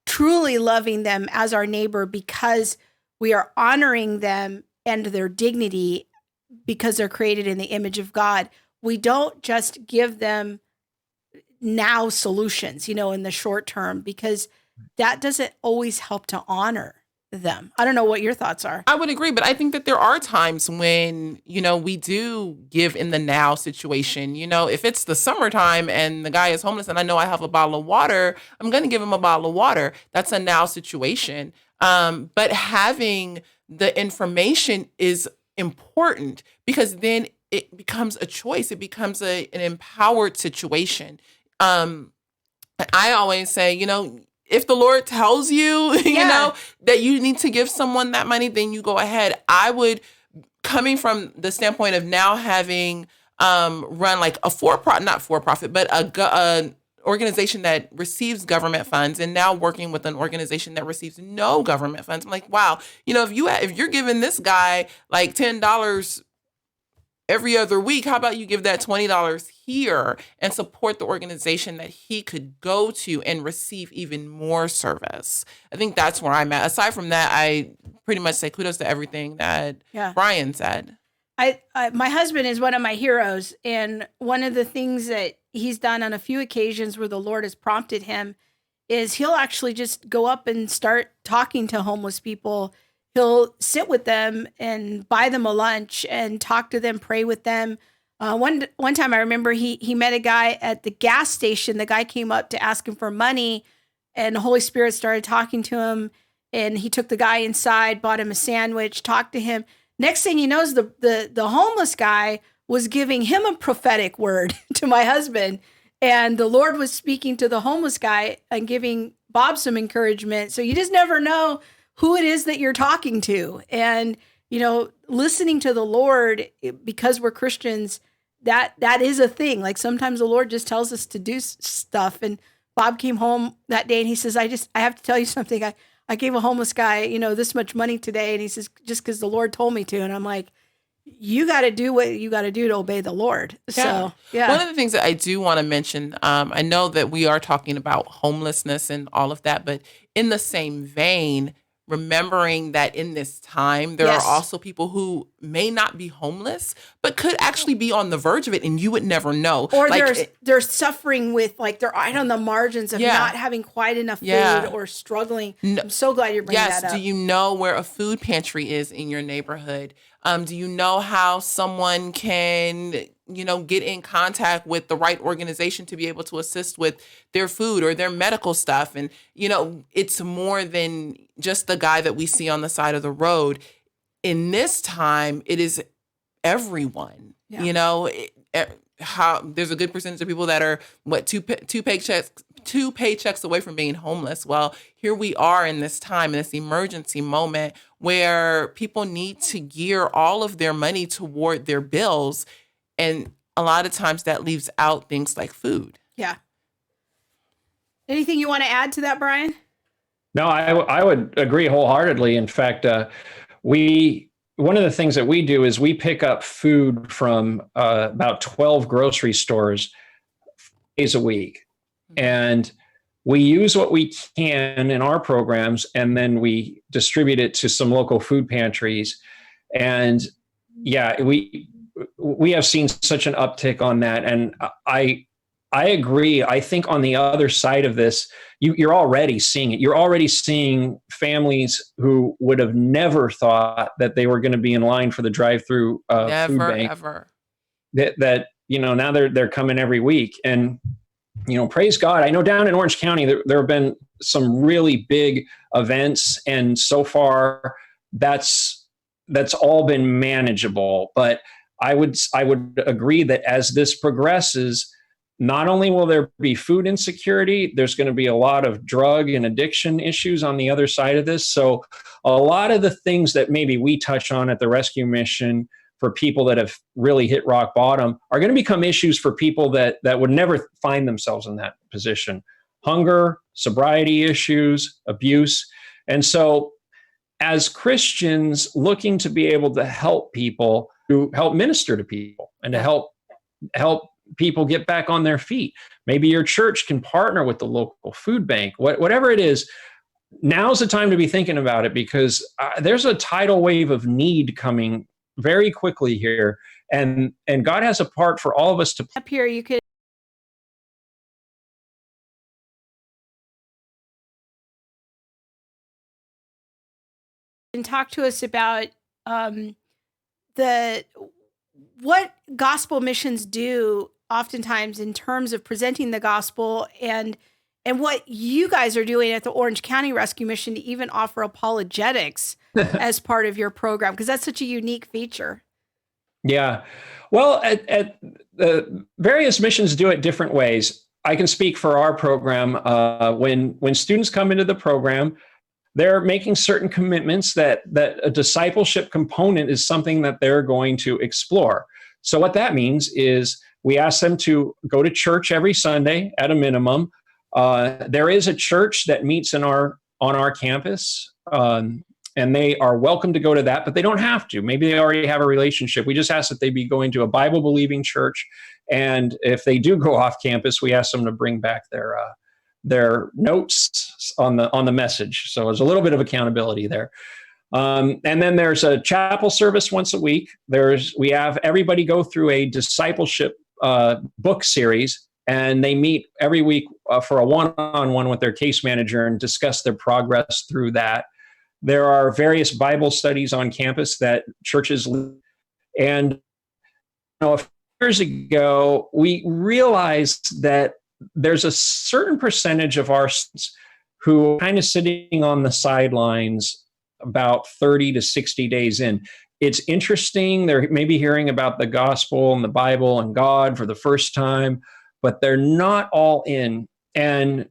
truly loving them as our neighbor because we are honoring them and their dignity because they're created in the image of God. We don't just give them now solutions, in the short term, because that doesn't always help to honor them. I don't know what your thoughts are. I would agree, but I think that there are times when, we do give in the now situation. If it's the summertime and the guy is homeless and I know I have a bottle of water, I'm going to give him a bottle of water. That's a now situation. But having the information is important because then it becomes a choice. It becomes an empowered situation. I always say, if the Lord tells you, that you need to give someone that money, then you go ahead. I would, coming from the standpoint of now having run like a not for-profit, but a organization that receives government funds, and now working with an organization that receives no government funds. I'm like, wow, if you're giving this guy like $10 every other week, how about you give that $20 here and support the organization that he could go to and receive even more service? I think that's where I'm at. Aside from that, I pretty much say kudos to everything that Bryan said. My husband is one of my heroes. And one of the things that he's done on a few occasions where the Lord has prompted him is he'll actually just go up and start talking to homeless people. He'll sit with them and buy them a lunch and talk to them, pray with them. One time I remember he met a guy at the gas station. The guy came up to ask him for money, and the Holy Spirit started talking to him. And he took the guy inside, bought him a sandwich, talked to him. Next thing he knows, the homeless guy was giving him a prophetic word to my husband. And the Lord was speaking to the homeless guy and giving Bob some encouragement. So you just never know who it is that you're talking to. And, listening to the Lord, because we're Christians, that is a thing. Like sometimes the Lord just tells us to do stuff. And Bob came home that day and he says, I have to tell you something. I gave a homeless guy, this much money today. And he says, just because the Lord told me to. And I'm like, you got to do what you got to do to obey the Lord. Yeah. So, yeah. One of the things that I do want to mention, I know that we are talking about homelessness and all of that, but in the same vein, remembering that in this time, there are also people who may not be homeless, but could actually be on the verge of it, and you would never know. Or they're suffering with, they're right on the margins of not having quite enough food or struggling. I'm so glad you're bringing that up. Do you know where a food pantry is in your neighborhood? Do you know how someone can, get in contact with the right organization to be able to assist with their food or their medical stuff? And, it's more than just the guy that we see on the side of the road. In this time, it is everyone, how there's a good percentage of people that are two paychecks away from being homeless. Well, here we are in this time, in this emergency moment where people need to gear all of their money toward their bills. And a lot of times that leaves out things like food. Yeah. Anything you want to add to that, Bryan? No, I would agree wholeheartedly. In fact, one of the things that we do is we pick up food from about 12 grocery stores days a week. And we use what we can in our programs, and then we distribute it to some local food pantries. And yeah, we have seen such an uptick on that. And I agree. I think on the other side of this, you're already seeing it. You're already seeing families who would have never thought that they were going to be in line for the drive-through food bank. Ever. That now they're coming every week. And praise God. I know down in Orange County, there have been some really big events, and so far that's all been manageable. But I would agree that as this progresses, not only will there be food insecurity, there's going to be a lot of drug and addiction issues on the other side of this. So a lot of the things that maybe we touch on at the rescue mission for people that have really hit rock bottom are going to become issues for people that would never find themselves in that position. Hunger, sobriety issues, abuse. And so as Christians looking to be able to help people, to help minister to people, and to help people get back on their feet. Maybe your church can partner with the local food bank, whatever it is. Now's the time to be thinking about it, because there's a tidal wave of need coming very quickly here, and God has a part for all of us to play. Up here, you could and talk to us about what gospel missions do oftentimes in terms of presenting the gospel, and what you guys are doing at the Orange County Rescue Mission to even offer apologetics as part of your program, because that's such a unique feature. Yeah. Well, at various missions do it different ways. I can speak for our program. When students come into the program, they're making certain commitments that a discipleship component is something that they're going to explore. So what that means is we ask them to go to church every Sunday at a minimum. There is a church that meets on our campus, and they are welcome to go to that, but they don't have to. Maybe they already have a relationship. We just ask that they be going to a Bible-believing church, and if they do go off campus, we ask them to bring back their notes on the message. So there's a little bit of accountability there. And then there's a chapel service once a week. We have everybody go through a discipleship book series, and they meet every week for a one-on-one with their case manager and discuss their progress through that. There are various Bible studies on campus that churches lead. And a few years ago, we realized that there's a certain percentage of our students who are kind of sitting on the sidelines about 30 to 60 days in. It's interesting. They're maybe hearing about the gospel and the Bible and God for the first time, but they're not all in. And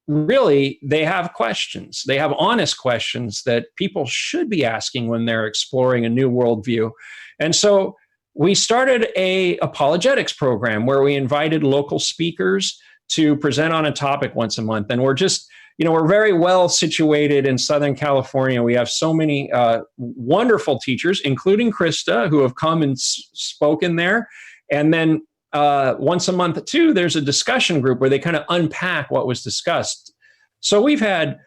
really, they have questions. They have honest questions that people should be asking when they're exploring a new worldview. And so we started a apologetics program where we invited local speakers to present on a topic once a month. And we're just, we're very well situated in Southern California. We have so many wonderful teachers, including Krista, who have come and spoken there. And then once a month too, there's a discussion group where they kind of unpack what was discussed. So we've had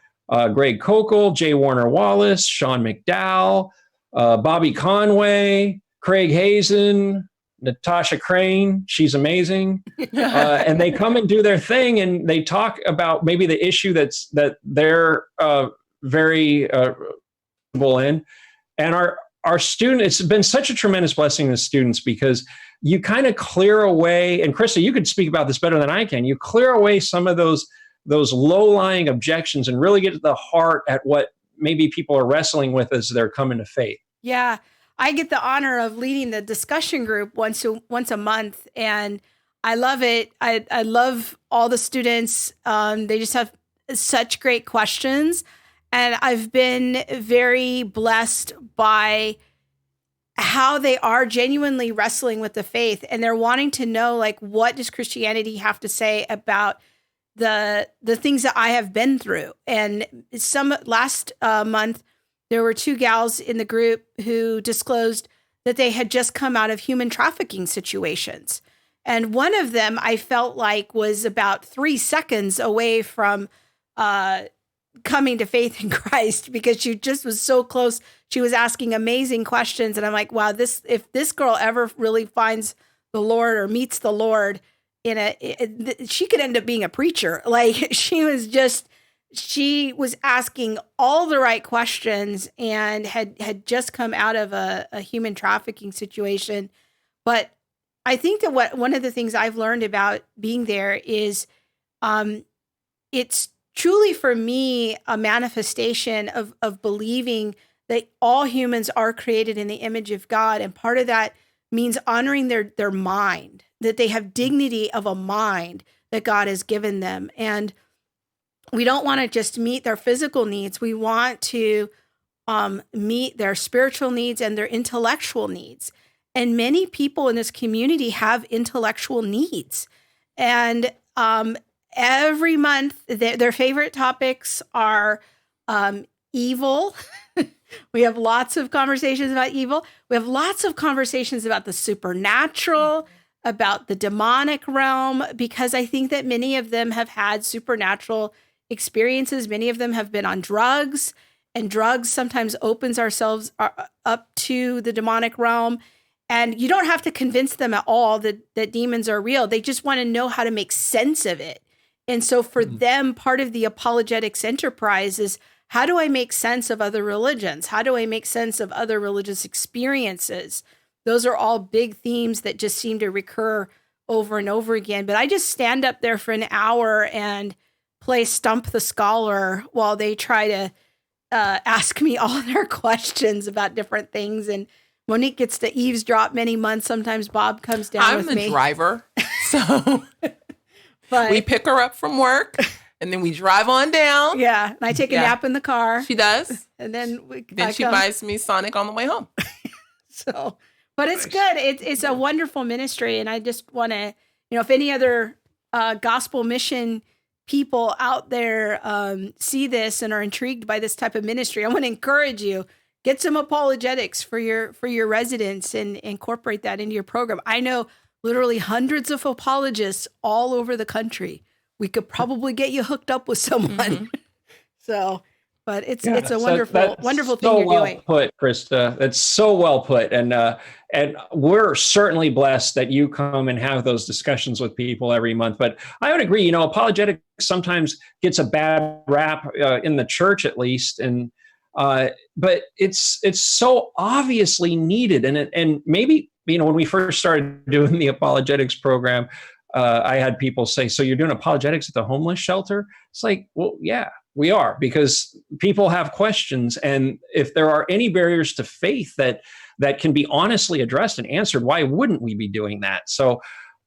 Greg Kokel, Jay Warner Wallace, Sean McDowell, Bobby Conway, Craig Hazen, Natasha Crain, she's amazing. And they come and do their thing, and they talk about maybe the issue that they're very in. And our student, it's been such a tremendous blessing to students, because you kind of clear away, and Krista, you could speak about this better than I can, you clear away some of those low-lying objections and really get to the heart at what maybe people are wrestling with as they're coming to faith. Yeah. I get the honor of leading the discussion group once a month, and I love it. I love all the students. They just have such great questions, and I've been very blessed by how they are genuinely wrestling with the faith, and they're wanting to know, like, what does Christianity have to say about the things that I have been through. And last month, there were 2 gals in the group who disclosed that they had just come out of human trafficking situations. And one of them I felt like was about 3 seconds away from coming to faith in Christ, because she just was so close. She was asking amazing questions. And I'm like, wow, if this girl ever really finds the Lord or meets the Lord she could end up being a preacher. Like she was asking all the right questions and had just come out of a human trafficking situation. But I think that one of the things I've learned about being there is it's truly for me a manifestation of believing that all humans are created in the image of God. And part of that means honoring their mind, that they have dignity of a mind that God has given them. And we don't want to just meet their physical needs. We want to meet their spiritual needs and their intellectual needs. And many people in this community have intellectual needs. And every month, their favorite topics are evil. We have lots of conversations about evil. We have lots of conversations about the supernatural, about the demonic realm, because I think that many of them have had supernatural experiences. Many of them have been on drugs, and drugs sometimes opens ourselves up to the demonic realm. And you don't have to convince them at all that demons are real. They just want to know how to make sense of it. And so for them, part of the apologetics enterprise is, how do I make sense of other religions? How do I make sense of other religious experiences? Those are all big themes that just seem to recur over and over again. But I just stand up there for an hour and play Stump the Scholar while they try to ask me all their questions about different things. And Monique gets to eavesdrop many months. Sometimes Bob comes down with me. I'm the driver, so we pick her up from work. And then we drive on down. Yeah. And I take a nap in the car. She does. And then she buys me Sonic on the way home. But it's good. It's a wonderful ministry. And I just want to, if any other gospel mission people out there see this and are intrigued by this type of ministry, I want to encourage you, get some apologetics for your residents and incorporate that into your program. I know literally hundreds of apologists all over the country. We could probably get you hooked up with someone. Mm-hmm. So, but it's a wonderful thing you're doing. So well put, Krista. That's so well put. And we're certainly blessed that you come and have those discussions with people every month. But I would agree, apologetics sometimes gets a bad rap in the church, at least. And but it's so obviously needed. And maybe, when we first started doing the apologetics program, I had people say, so you're doing apologetics at the homeless shelter? It's like, well, yeah, we are, because people have questions. And if there are any barriers to faith that can be honestly addressed and answered, why wouldn't we be doing that? So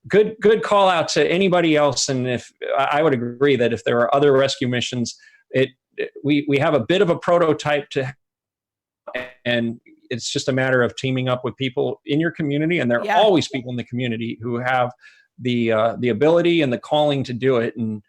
good call out to anybody else. And if I would agree that if there are other rescue missions, we have a bit of a prototype and it's just a matter of teaming up with people in your community. And there are always people in the community who have the ability and the calling to do it. And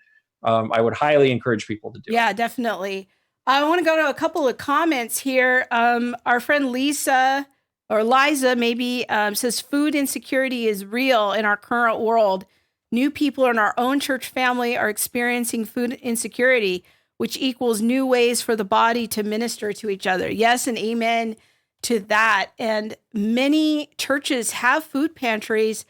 I would highly encourage people to do it. Yeah, definitely. I want to go to a couple of comments here. Our friend Liza maybe says food insecurity is real in our current world. New people in our own church family are experiencing food insecurity, which equals new ways for the body to minister to each other. Yes, and amen to that. And many churches have food pantries.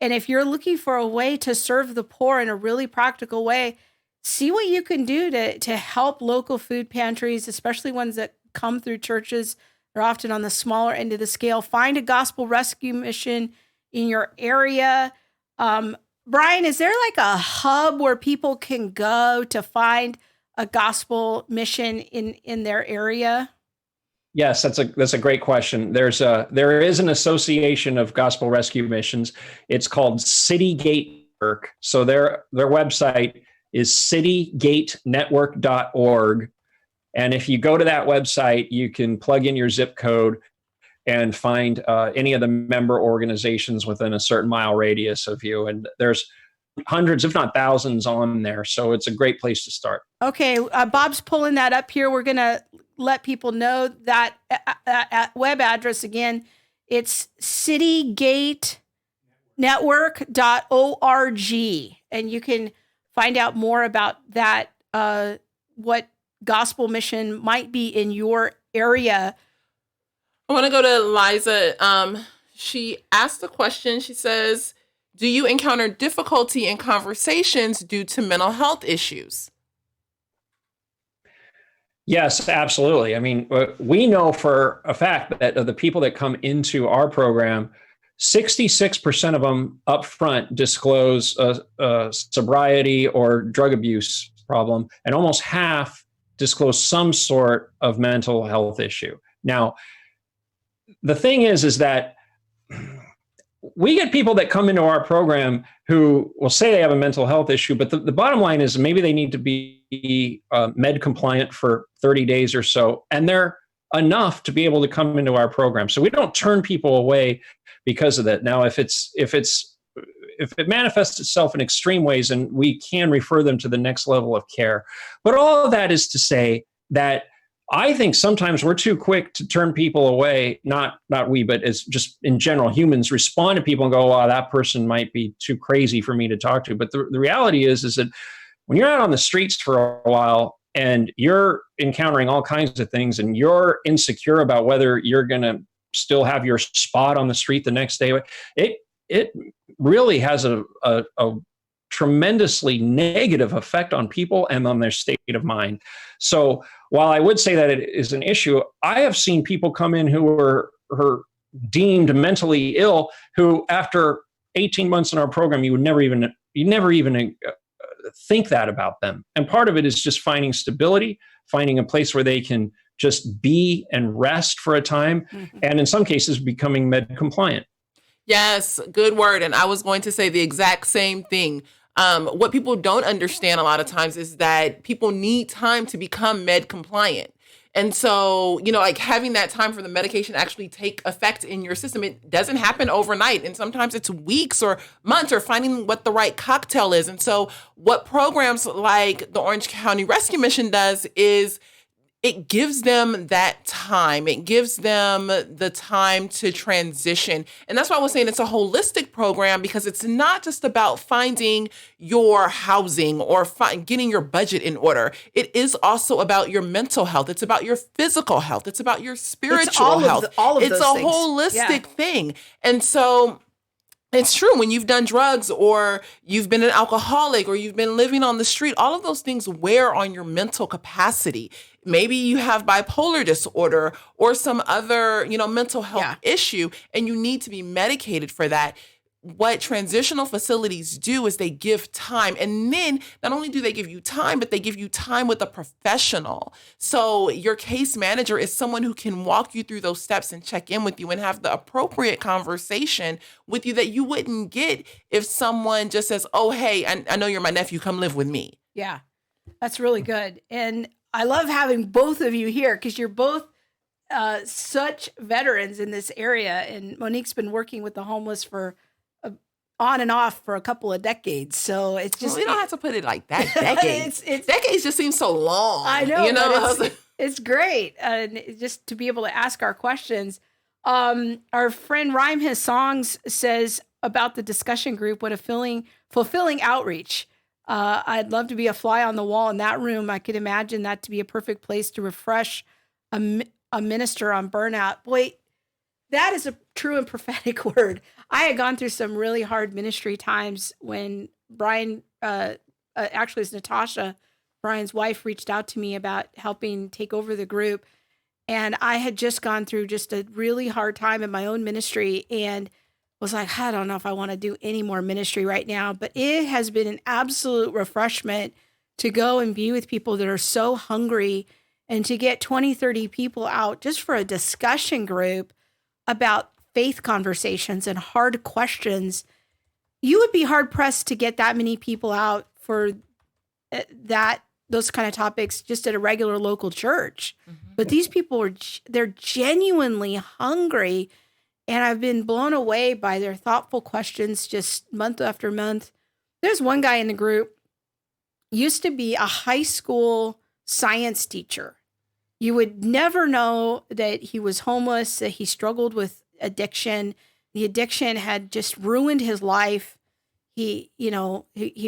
And if you're looking for a way to serve the poor in a really practical way, see what you can do to help local food pantries, especially ones that come through churches. They're often on the smaller end of the scale. Find a gospel rescue mission in your area. Bryan, is there like a hub where people can go to find a gospel mission in their area? Yes, that's a great question. There is an association of gospel rescue missions. It's called City Gate Network. So their website is citygatenetwork.org. And if you go to that website, you can plug in your zip code and find any of the member organizations within a certain mile radius of you. And there's hundreds, if not thousands, on there. So it's a great place to start. Okay, Bob's pulling that up here. We're going to let people know that web address again. It's citygatenetwork.org. network.org, and you can find out more about that, what gospel mission might be in your area. I want to go to Liza. She asked a question. She says, do you encounter difficulty in conversations due to mental health issues? Yes, absolutely. I mean, we know for a fact that of the people that come into our program, 66% of them up front disclose a sobriety or drug abuse problem, and almost half disclose some sort of mental health issue. Now, the thing is that we get people that come into our program who will say they have a mental health issue, but the bottom line is maybe they need to be med compliant for 30 days or so, and they're enough to be able to come into our program. So we don't turn people away because of that. Now, if it manifests itself in extreme ways, and we can refer them to the next level of care. But all of that is to say that I think sometimes we're too quick to turn people away, not we, but as just in general, humans respond to people and go, wow, that person might be too crazy for me to talk to. But the reality is that when you're out on the streets for a while and you're encountering all kinds of things and you're insecure about whether you're going to still have your spot on the street the next day, it really has a tremendously negative effect on people and on their state of mind. So while I would say that it is an issue, I have seen people come in who are deemed mentally ill, who after 18 months in our program, you never even think that about them. And part of it is just finding stability, finding a place where they can just be and rest for a time, and in some cases becoming med compliant. Yes, good word. And I was going to say the exact same thing. What people don't understand a lot of times is that people need time to become med compliant. And so, like having that time for the medication to actually take effect in your system, it doesn't happen overnight. And sometimes it's weeks or months, or finding what the right cocktail is. And so what programs like the Orange County Rescue Mission does is it gives them that time. It gives them the time to transition. And that's why I was saying it's a holistic program, because it's not just about finding your housing or getting your budget in order. It is also about your mental health. It's about your physical health. It's about your spiritual health. It's a holistic thing. And so it's true, when you've done drugs or you've been an alcoholic or you've been living on the street, all of those things wear on your mental capacity. Maybe you have bipolar disorder or some other, mental health issue, and you need to be medicated for that. What transitional facilities do is they give time. And then not only do they give you time, but they give you time with a professional. So your case manager is someone who can walk you through those steps and check in with you and have the appropriate conversation with you that you wouldn't get if someone just says, oh, hey, I know you're my nephew, come live with me. Yeah, that's really good. And I love having both of you here because you're both such veterans in this area. And Monique's been working with the homeless for on and off for a couple of decades. So it's just... Well, we don't have to put it like that. Decades. Decades just seem so long. I know. It's great. And just to be able to ask our questions. Our friend Rhyme His Songs says about the discussion group, what a fulfilling outreach. I'd love to be a fly on the wall in that room. I could imagine that to be a perfect place to refresh a minister on burnout. Boy, that is a true and prophetic word. I had gone through some really hard ministry times when Bryan, actually it's Natasha, Bryan's wife, reached out to me about helping take over the group. And I had just gone through just a really hard time in my own ministry and was like, I don't know if I want to do any more ministry right now, but it has been an absolute refreshment to go and be with people that are so hungry and to get 20, 30 people out just for a discussion group about faith conversations and hard questions. You would be hard pressed to get that many people out for those kind of topics just at a regular local church. Mm-hmm. But these people they're genuinely hungry. And I've been blown away by their thoughtful questions just month after month. There's one guy in the group, used to be a high school science teacher. You would never know that he was homeless, that he struggled with addiction, the addiction had just ruined his life. He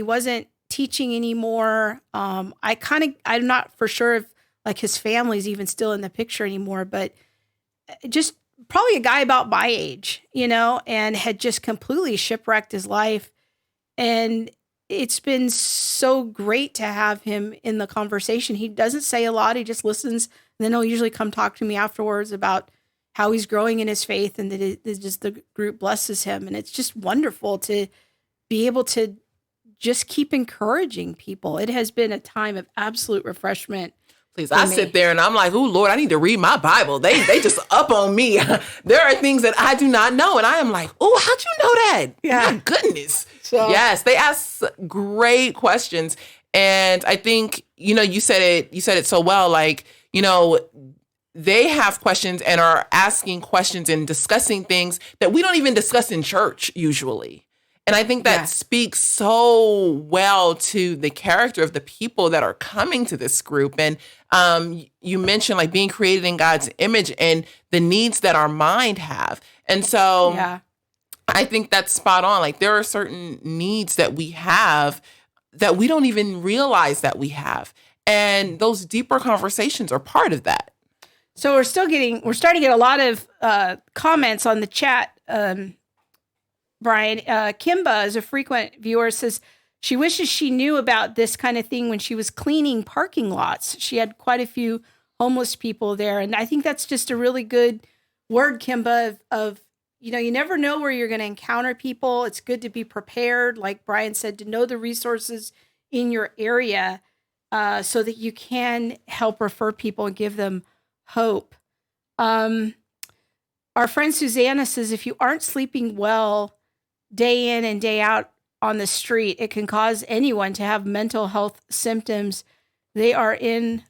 wasn't teaching anymore. I'm not for sure if like his family's even still in the picture anymore, but just probably a guy about my age, and had just completely shipwrecked his life. And it's been so great to have him in the conversation. He doesn't say a lot. He just listens. And then he'll usually come talk to me afterwards about how he's growing in his faith, and that the group blesses him. And it's just wonderful to be able to just keep encouraging people. It has been a time of absolute refreshment. Please, I sit there and I'm like, oh, Lord, I need to read my Bible. They just up on me. There are things that I do not know. And I am like, oh, how'd you know that? Yeah. My goodness. So, yes, they ask great questions. And I think, you said it so well. Like, they have questions and are asking questions and discussing things that we don't even discuss in church usually. And I think that speaks so well to the character of the people that are coming to this group. And you mentioned like being created in God's image and the needs that our mind have. And so I think that's spot on. Like there are certain needs that we have that we don't even realize that we have. And those deeper conversations are part of that. So we're starting to get a lot of comments on the chat. Bryan, Kimba is a frequent viewer, says she wishes she knew about this kind of thing when she was cleaning parking lots. She had quite a few homeless people there. And I think that's just a really good word, Kimba, of you never know where you're going to encounter people. It's good to be prepared, like Bryan said, to know the resources in your area so that you can help refer people and give them hope. Our friend Susanna says, if you aren't sleeping well day in and day out on the street, it can cause anyone to have mental health symptoms. They are in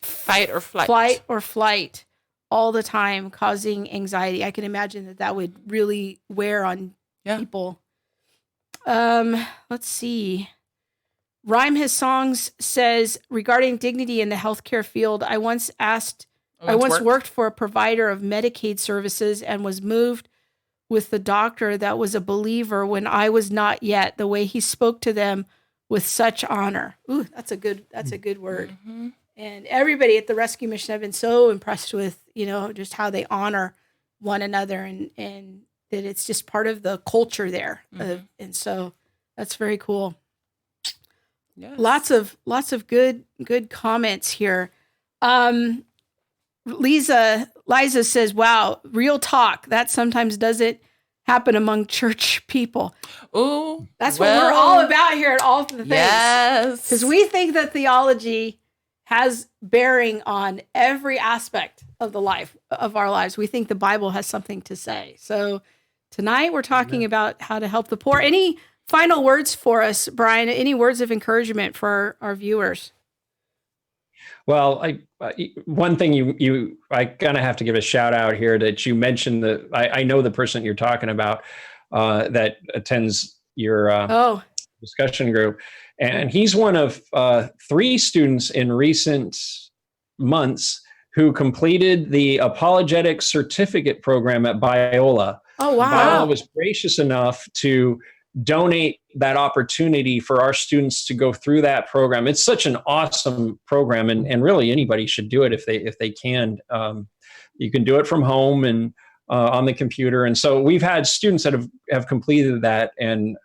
fight or flight all the time, causing anxiety. I can imagine that would really wear on people. Let's see. Rhyme His Songs says, regarding dignity in the healthcare field, I once worked for a provider of Medicaid services and was moved with the doctor that was a believer when I was not yet. The way he spoke to them with such honor. Ooh, that's a good word. Mm-hmm. And everybody at the rescue mission, I've been so impressed with, just how they honor one another and that it's just part of the culture there. Mm-hmm. And so that's very cool. Yes. Lots of good comments here. Liza says, wow, real talk. That sometimes doesn't happen among church people. Oh, that's what we're all about here at All the Things. Yes. Because we think that theology has bearing on every aspect of our lives. We think the Bible has something to say. So tonight we're talking about how to help the poor. Any final words for us, Bryan? Any words of encouragement for our viewers? Well, one thing I kind of have to give a shout out here that you mentioned I know the person you're talking about that attends your discussion group, and he's one of 3 students in recent months who completed the apologetic certificate program at Biola. Oh, wow. Biola was gracious enough to donate that opportunity for our students to go through that program. It's such an awesome program, and really anybody should do it if they can. You can do it from home and on the computer. And so we've had students that have completed that, and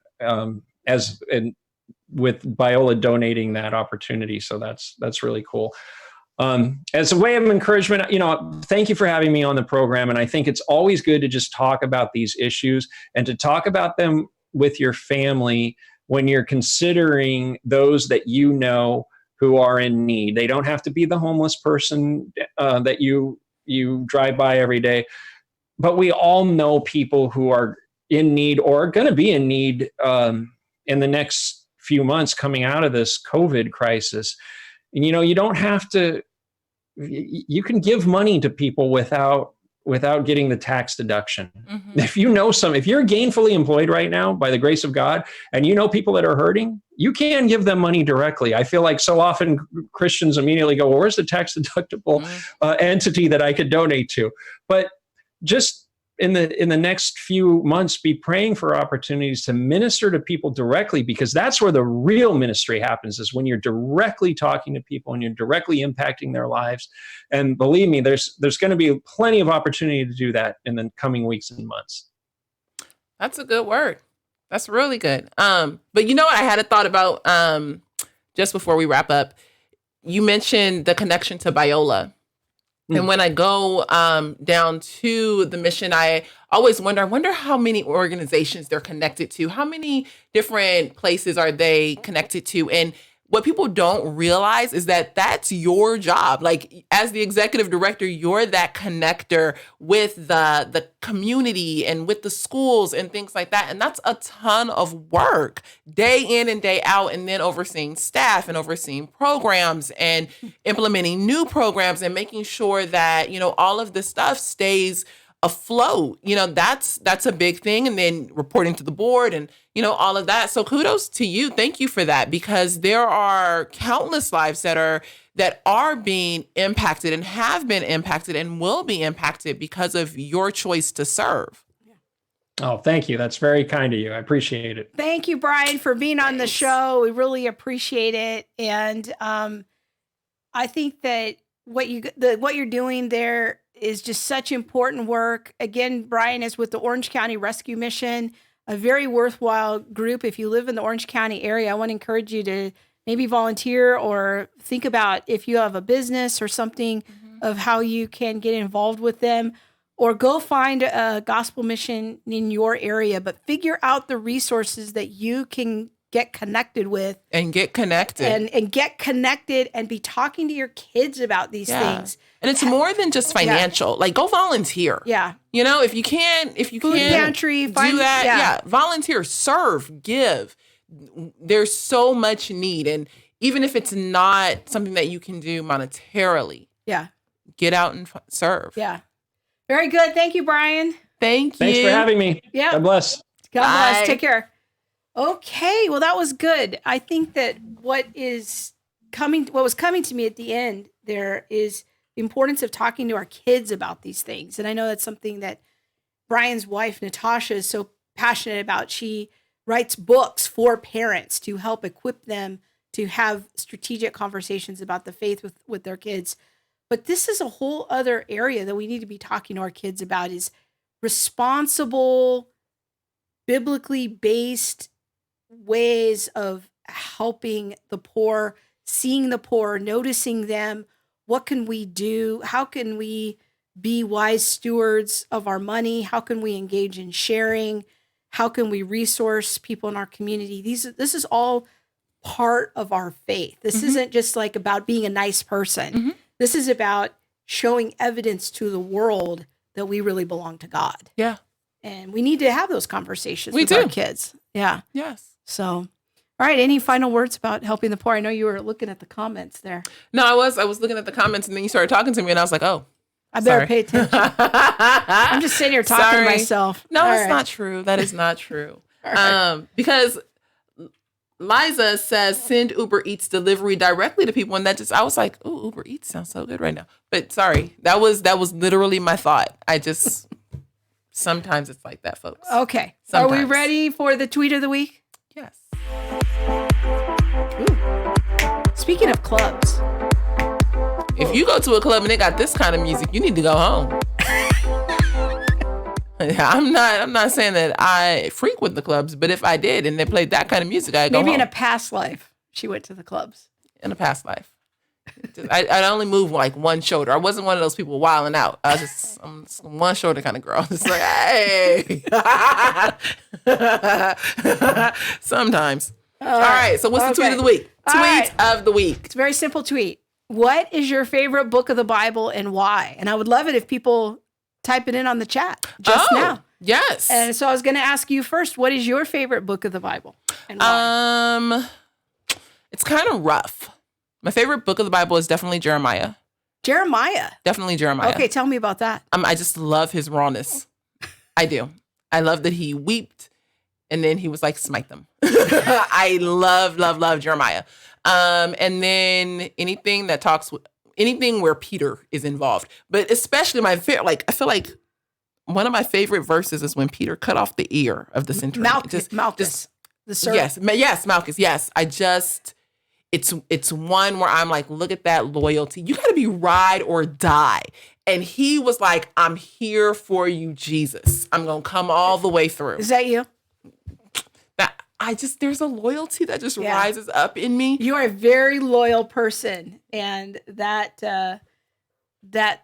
with Biola donating that opportunity. So that's really cool. As a way of encouragement, thank you for having me on the program. And I think it's always good to just talk about these issues and to talk about them with your family when you're considering those that who are in need. They don't have to be the homeless person that you drive by every day, but we all know people who are in need or are going to be in need in the next few months coming out of this COVID crisis. And you don't have to. You can give money to people without getting the tax deduction. Mm-hmm. If you're gainfully employed right now by the grace of God, and people that are hurting, you can give them money directly. I feel like so often Christians immediately go, well, where's the tax deductible entity that I could donate to? But just in the next few months be praying for opportunities to minister to people directly, because that's where the real ministry happens, is when you're directly talking to people and you're directly impacting their lives. And believe me, there's going to be plenty of opportunity to do that in the coming weeks and months. That's a good word. That's really good. But you know what I had a thought about just before we wrap up. You mentioned the connection to Biola. And when I go down to the mission, I always wonder how many organizations they're connected to. How many different places are they connected to? And what people don't realize is that that's your job. Like, as the executive director, you're that connector with the community and with the schools and things like that. And that's a ton of work, day in and day out, and then overseeing staff and overseeing programs and implementing new programs and making sure that, you know, all of this stuff stays afloat. You know, that's a big thing. And then reporting to the board and, you know, all of that. So kudos to you. Thank you for that, because there are countless lives that are being impacted and have been impacted and will be impacted because of your choice to serve. Oh, thank you. That's very kind of you. I appreciate it. Thank you, Bryan, for being on the show. We really appreciate it. And I think that what you're doing there is just such important work. Again, Bryan is with the Orange County Rescue Mission, a very worthwhile group. If you live in the Orange County area, I want to encourage you to maybe volunteer or think about, if you have a business or something, of how you can get involved with them, or go find a gospel mission in your area, but figure out the resources that you can get connected with. And get connected. And get connected and be talking to your kids about these things. And it's more than just financial. Yeah. Like, go volunteer. Yeah. You know, if you can Food pantry, do that. Yeah. Volunteer, serve, give. There's so much need. And even if it's not something that you can do monetarily. Yeah. Get out and serve. Yeah. Very good. Thank you, Bryan. Thank you. Thanks for having me. Yeah. God bless. God bless. Take care. Okay. Well, that was good. I think that what was coming to me at the end there is the importance of talking to our kids about these things. And I know that's something that Bryan's wife, Natasha, is so passionate about. She writes books for parents to help equip them to have strategic conversations about the faith with their kids. But this is a whole other area that we need to be talking to our kids about, is responsible, biblically based ways of helping the poor, seeing the poor, noticing them. What can we do? How can we be wise stewards of our money? How can we engage in sharing? How can we resource people in our community? This is all part of our faith. This isn't just like about being a nice person. This is about showing evidence to the world that we really belong to God. Yeah. And we need to have those conversations with our kids. Yeah. Yes. So, all right. Any final words about helping the poor? I know you were looking at the comments there. No, I was looking at the comments, and then you started talking to me, and I was like, oh, I better pay attention. I'm just sitting here talking to myself. No, that's not true. That is not true. Because Liza says send Uber Eats delivery directly to people, and I was like, oh, Uber Eats sounds so good right now. But sorry, that was literally my thought. Sometimes it's like that, folks. Okay. Sometimes. Are we ready for the tweet of the week? Yes. Ooh. Speaking of clubs. If you go to a club and they got this kind of music, you need to go home. I'm not saying that I frequent the clubs, but if I did and they played that kind of music, I'd go home. Maybe in a past life, she went to the clubs. In a past life. I'd only move like one shoulder. I wasn't one of those people wilding out. I'm just one shoulder kind of girl. It's like, hey. Sometimes. All right. So what's the tweet of the week? Of the week. It's a very simple tweet. What is your favorite book of the Bible and why? And I would love it if people type it in on the chat just now. Yes. And so I was going to ask you first, what is your favorite book of the Bible and why? It's kind of rough. My favorite book of the Bible is definitely Jeremiah. Jeremiah? Definitely Jeremiah. Okay, tell me about that. I just love his rawness. I do. I love that he wept and then he was like, smite them. I love Jeremiah. And then anything where Peter is involved, but especially I feel like one of my favorite verses is when Peter cut off the ear of the centurion. Malchus. The servant. Yes, Malchus. Yes, it's one where I'm like, look at that loyalty. You got to be ride or die. And he was like, I'm here for you, Jesus. I'm going to come all the way through. Is that you? There's a loyalty that just rises up in me. You are a very loyal person. And that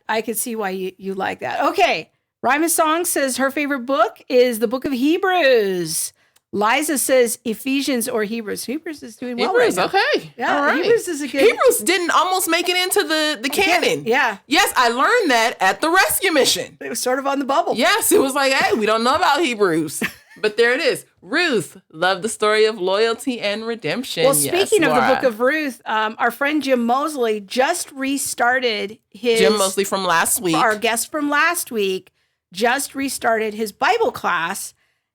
I could see why you like that. Okay. Rhyme and Song says her favorite book is the book of Hebrews. Liza says Ephesians or Hebrews. Hebrews is doing well right now. Okay. Yeah, all right. Hebrews is a good. Hebrews didn't almost make it into the canon. Yeah. Yes, I learned that at the rescue mission. It was sort of on the bubble. Yes, it was like, hey, we don't know about Hebrews. But there it is. Ruth, love the story of loyalty and redemption. Well, speaking of the book of Ruth, our friend Jim Mosley just restarted his... Jim Mosley from last week. Our guest from last week just restarted his Bible class.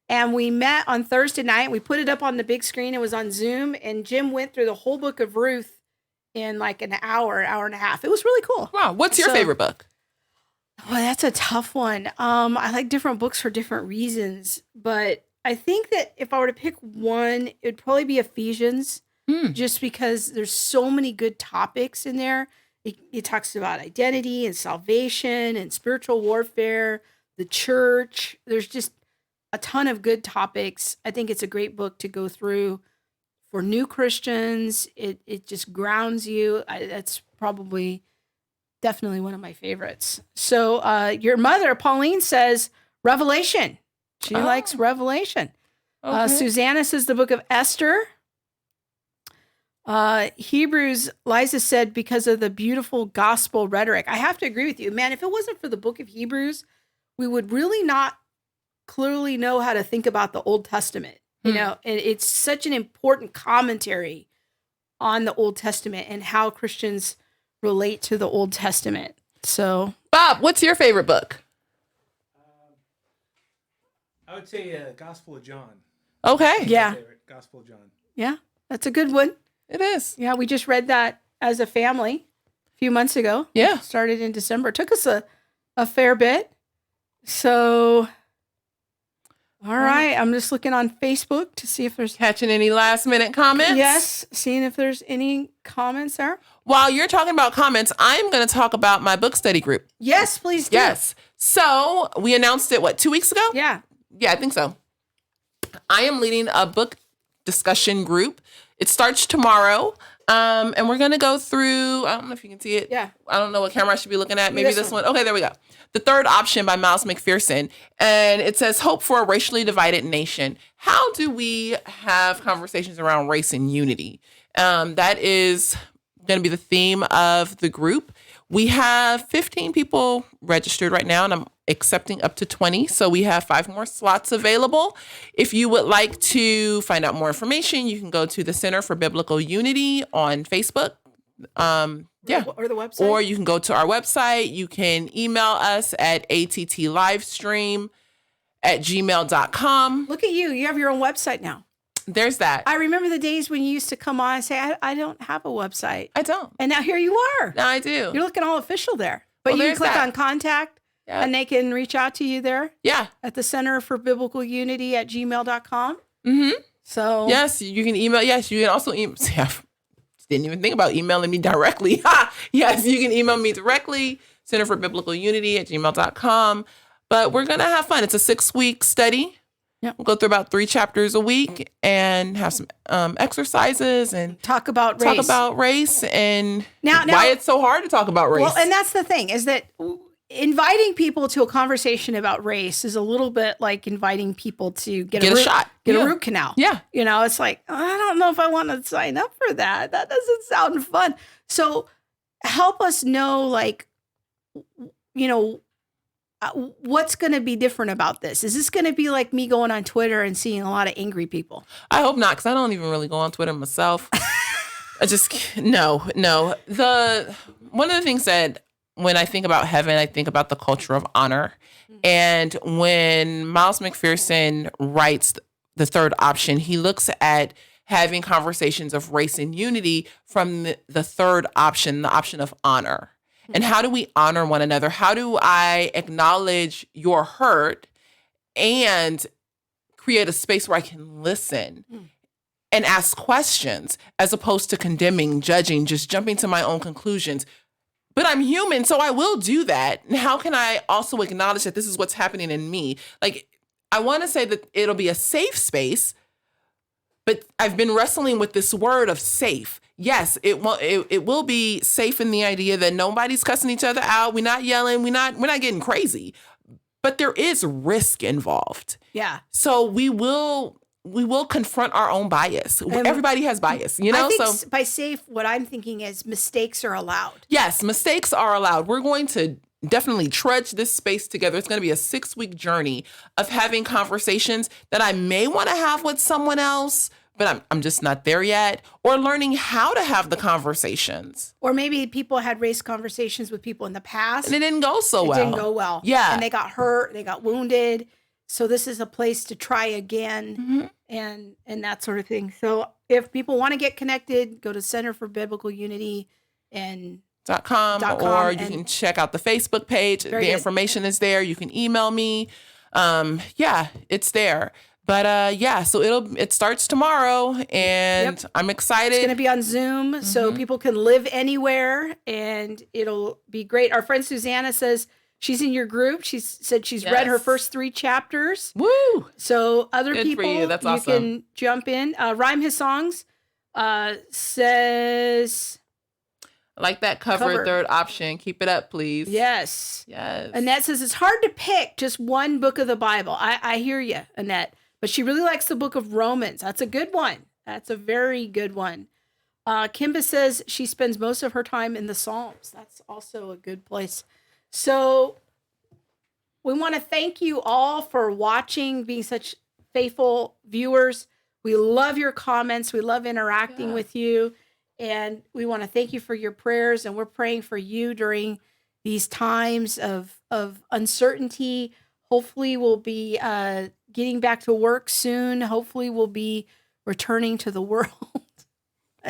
And we met on Thursday night. We put it up on the big screen. It was on Zoom. And Jim went through the whole book of Ruth in like an hour and a half. It was really cool. Wow. What's your favorite book? Well, that's a tough one. I like different books for different reasons. But I think that if I were to pick one, it'd probably be Ephesians. Just because there's so many good topics in there. It talks about identity and salvation and spiritual warfare, the church. There's just a ton of good topics. I think it's a great book to go through for new Christians. It just grounds you. That's probably definitely one of my favorites. So your mother, Pauline, says Revelation. She likes Revelation. Okay. Susanna says the book of Esther. Hebrews, Liza said, because of the beautiful gospel rhetoric. I have to agree with you. Man, if it wasn't for the book of Hebrews, we would really not clearly know how to think about the Old Testament. You know, and it's such an important commentary on the Old Testament and how Christians relate to the Old Testament. So, Bob, what's your favorite book? I would say Gospel of John. Okay. Yeah. Gospel of John. Yeah, that's a good one. It is. Yeah, we just read that as a family a few months ago. Yeah. Started in December. It took us a fair bit. So, all right. I'm just looking on Facebook to see if there's... Catching any last minute comments? Yes. Seeing if there's any comments there. While you're talking about comments, I'm going to talk about my book study group. Yes, please do. Yes. So we announced it, 2 weeks ago? Yeah. Yeah, I think so. I am leading a book discussion group. It starts tomorrow. And we're going to go through, I don't know if you can see it. Yeah. I don't know what camera I should be looking at. Maybe this one. Okay, there we go. The Third Option by Miles McPherson. And it says, Hope for a Racially Divided Nation. How do we have conversations around race and unity? That is going to be the theme of the group. We have 15 people registered right now, and I'm accepting up to 20. So we have 5 more slots available. If you would like to find out more information, you can go to the Center for Biblical Unity on Facebook. Or the website. Or you can go to our website. You can email us at attlivestream@gmail.com. Look at you. You have your own website now. There's that. I remember the days when you used to come on and say, I don't have a website. I don't. And now here you are. Now I do. You're looking all official there. But Well, you can there's click that. on contact and they can reach out to you there Yeah. at the Center for Biblical Unity at gmail.com. Mm-hmm. So Yes, you can email. Yes, you can also email. Didn't even think about emailing me directly. Yes, you can email me directly, Center for Biblical Unity at gmail.com. But we're going to have fun. It's a 6-week study. Yep. We'll go through about 3 chapters a week and have some exercises and talk about race. And now, why it's so hard to talk about race. Well, and that's the thing, is that inviting people to a conversation about race is a little bit like inviting people to get a root canal. Yeah. You know, it's like, I don't know if I want to sign up for that. That doesn't sound fun. So help us know, like, you know, what's going to be different about this? Is this going to be like me going on Twitter and seeing a lot of angry people? I hope not, because I don't even really go on Twitter myself. No. One of the things that when I think about heaven, I think about the culture of honor. Mm-hmm. And when Miles McPherson writes The Third Option, he looks at having conversations of race and unity from the third option, the option of honor. And how do we honor one another? How do I acknowledge your hurt and create a space where I can listen and ask questions as opposed to condemning, judging, just jumping to my own conclusions? But I'm human, so I will do that. And how can I also acknowledge that this is what's happening in me? Like, I want to say that it'll be a safe space, but I've been wrestling with this word of safe. Yes, it will be safe in the idea that nobody's cussing each other out. We're not yelling. We're not getting crazy, but there is risk involved. Yeah. So we will confront our own bias. Everybody has bias, you know? I think by safe, what I'm thinking is mistakes are allowed. Yes, mistakes are allowed. We're going to definitely trudge this space together. It's going to be a 6-week journey of having conversations that I may want to have with someone else, but I'm just not there yet, or learning how to have the conversations. Or maybe people had race conversations with people in the past. And it didn't go so well. It didn't go well. Yeah. And they got hurt, they got wounded. So this is a place to try again and that sort of thing. So if people want to get connected, go to Center for Biblical Unity and .com, or you can check out the Facebook page. The information is there. You can email me. It's there. But so it starts tomorrow, and I'm excited. It's going to be on Zoom, so people can live anywhere, and it'll be great. Our friend Susanna says she's in your group. She said she's read her first 3 chapters. Woo! So other Good people, for you. That's awesome. You can jump in. Rhyme His Songs says... I like that cover, third option. Keep it up, please. Yes. Annette says it's hard to pick just one book of the Bible. I hear you, Annette. But she really likes the book of Romans. That's a good one. That's a very good one. Kimba says she spends most of her time in the Psalms. That's also a good place. So we want to thank you all for watching, being such faithful viewers. We love your comments. We love interacting with you. And we want to thank you for your prayers. And we're praying for you during these times of uncertainty. Hopefully we'll be getting back to work soon. Hopefully we'll be returning to the world.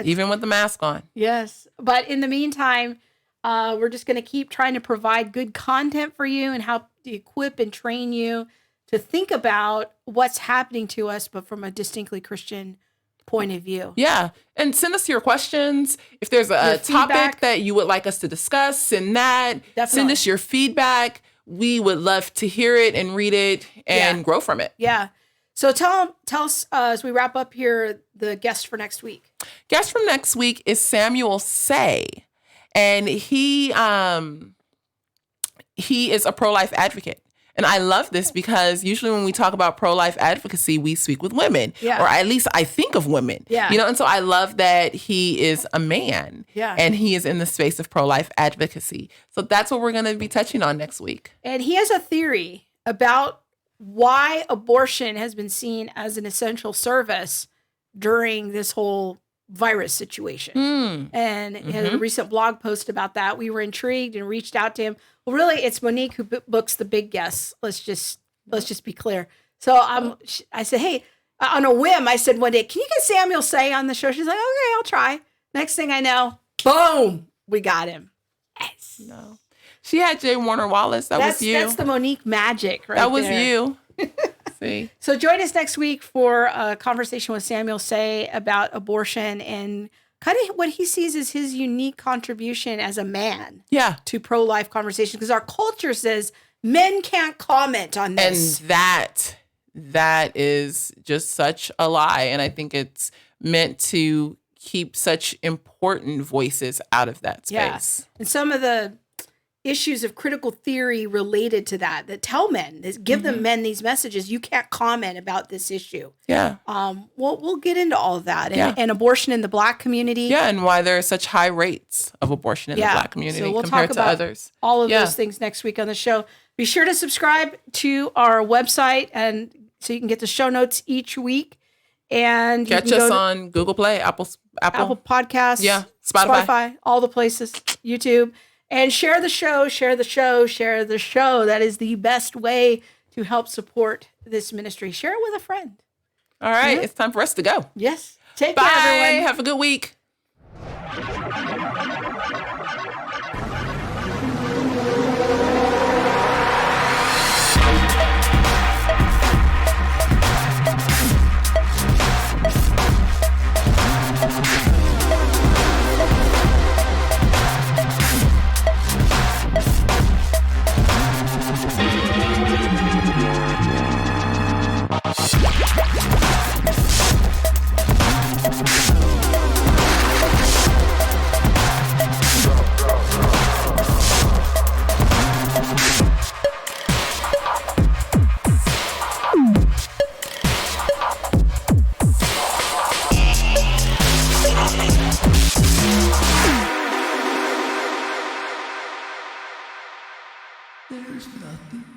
Even with the mask on. Yes. But in the meantime, we're just going to keep trying to provide good content for you and help to equip and train you to think about what's happening to us, but from a distinctly Christian point of view. Yeah. And send us your questions. If there's a topic that you would like us to discuss, send that. Definitely. Send us your feedback. We would love to hear it and read it and grow from it. Yeah. So tell us as we wrap up here, the guest for next week. Guest from next week is Samuel Say. And he is a pro-life advocate. And I love this because usually when we talk about pro-life advocacy, we speak with women, or at least I think of women, and so I love that he is a man and he is in the space of pro-life advocacy. So that's what we're going to be touching on next week. And he has a theory about why abortion has been seen as an essential service during this whole virus situation. And he had a recent blog post about that. We were intrigued and reached out to him. Well, really, it's Monique who books the big guests. Let's just be clear. So I said, hey, on a whim, I said one day, can you get Samuel Say on the show? She's like, okay, I'll try. Next thing I know, boom, we got him. Yes. No. She had J. Warner Wallace. That was you. That's the Monique magic right there. That was there. you. See. So join us next week for a conversation with Samuel Say about abortion and kind of what he sees as his unique contribution as a man to pro-life conversation. Because our culture says men can't comment on this. And that is just such a lie. And I think it's meant to keep such important voices out of that space. Yeah. And some of the issues of critical theory related to that tell men, give them men these messages. You can't comment about this issue. Yeah. We'll get into all of that and abortion in the Black community. Yeah. And why there are such high rates of abortion in the Black community so we'll compared talk to about others. All of those things next week on the show. Be sure to subscribe to our website and so you can get the show notes each week. And catch us on Google Play, Apple Podcasts, Spotify, all the places, YouTube. And share the show. That is the best way to help support this ministry. Share it with a friend. All right. It's time for us to go. Yes. Take care, everyone. Have a good week. Bye.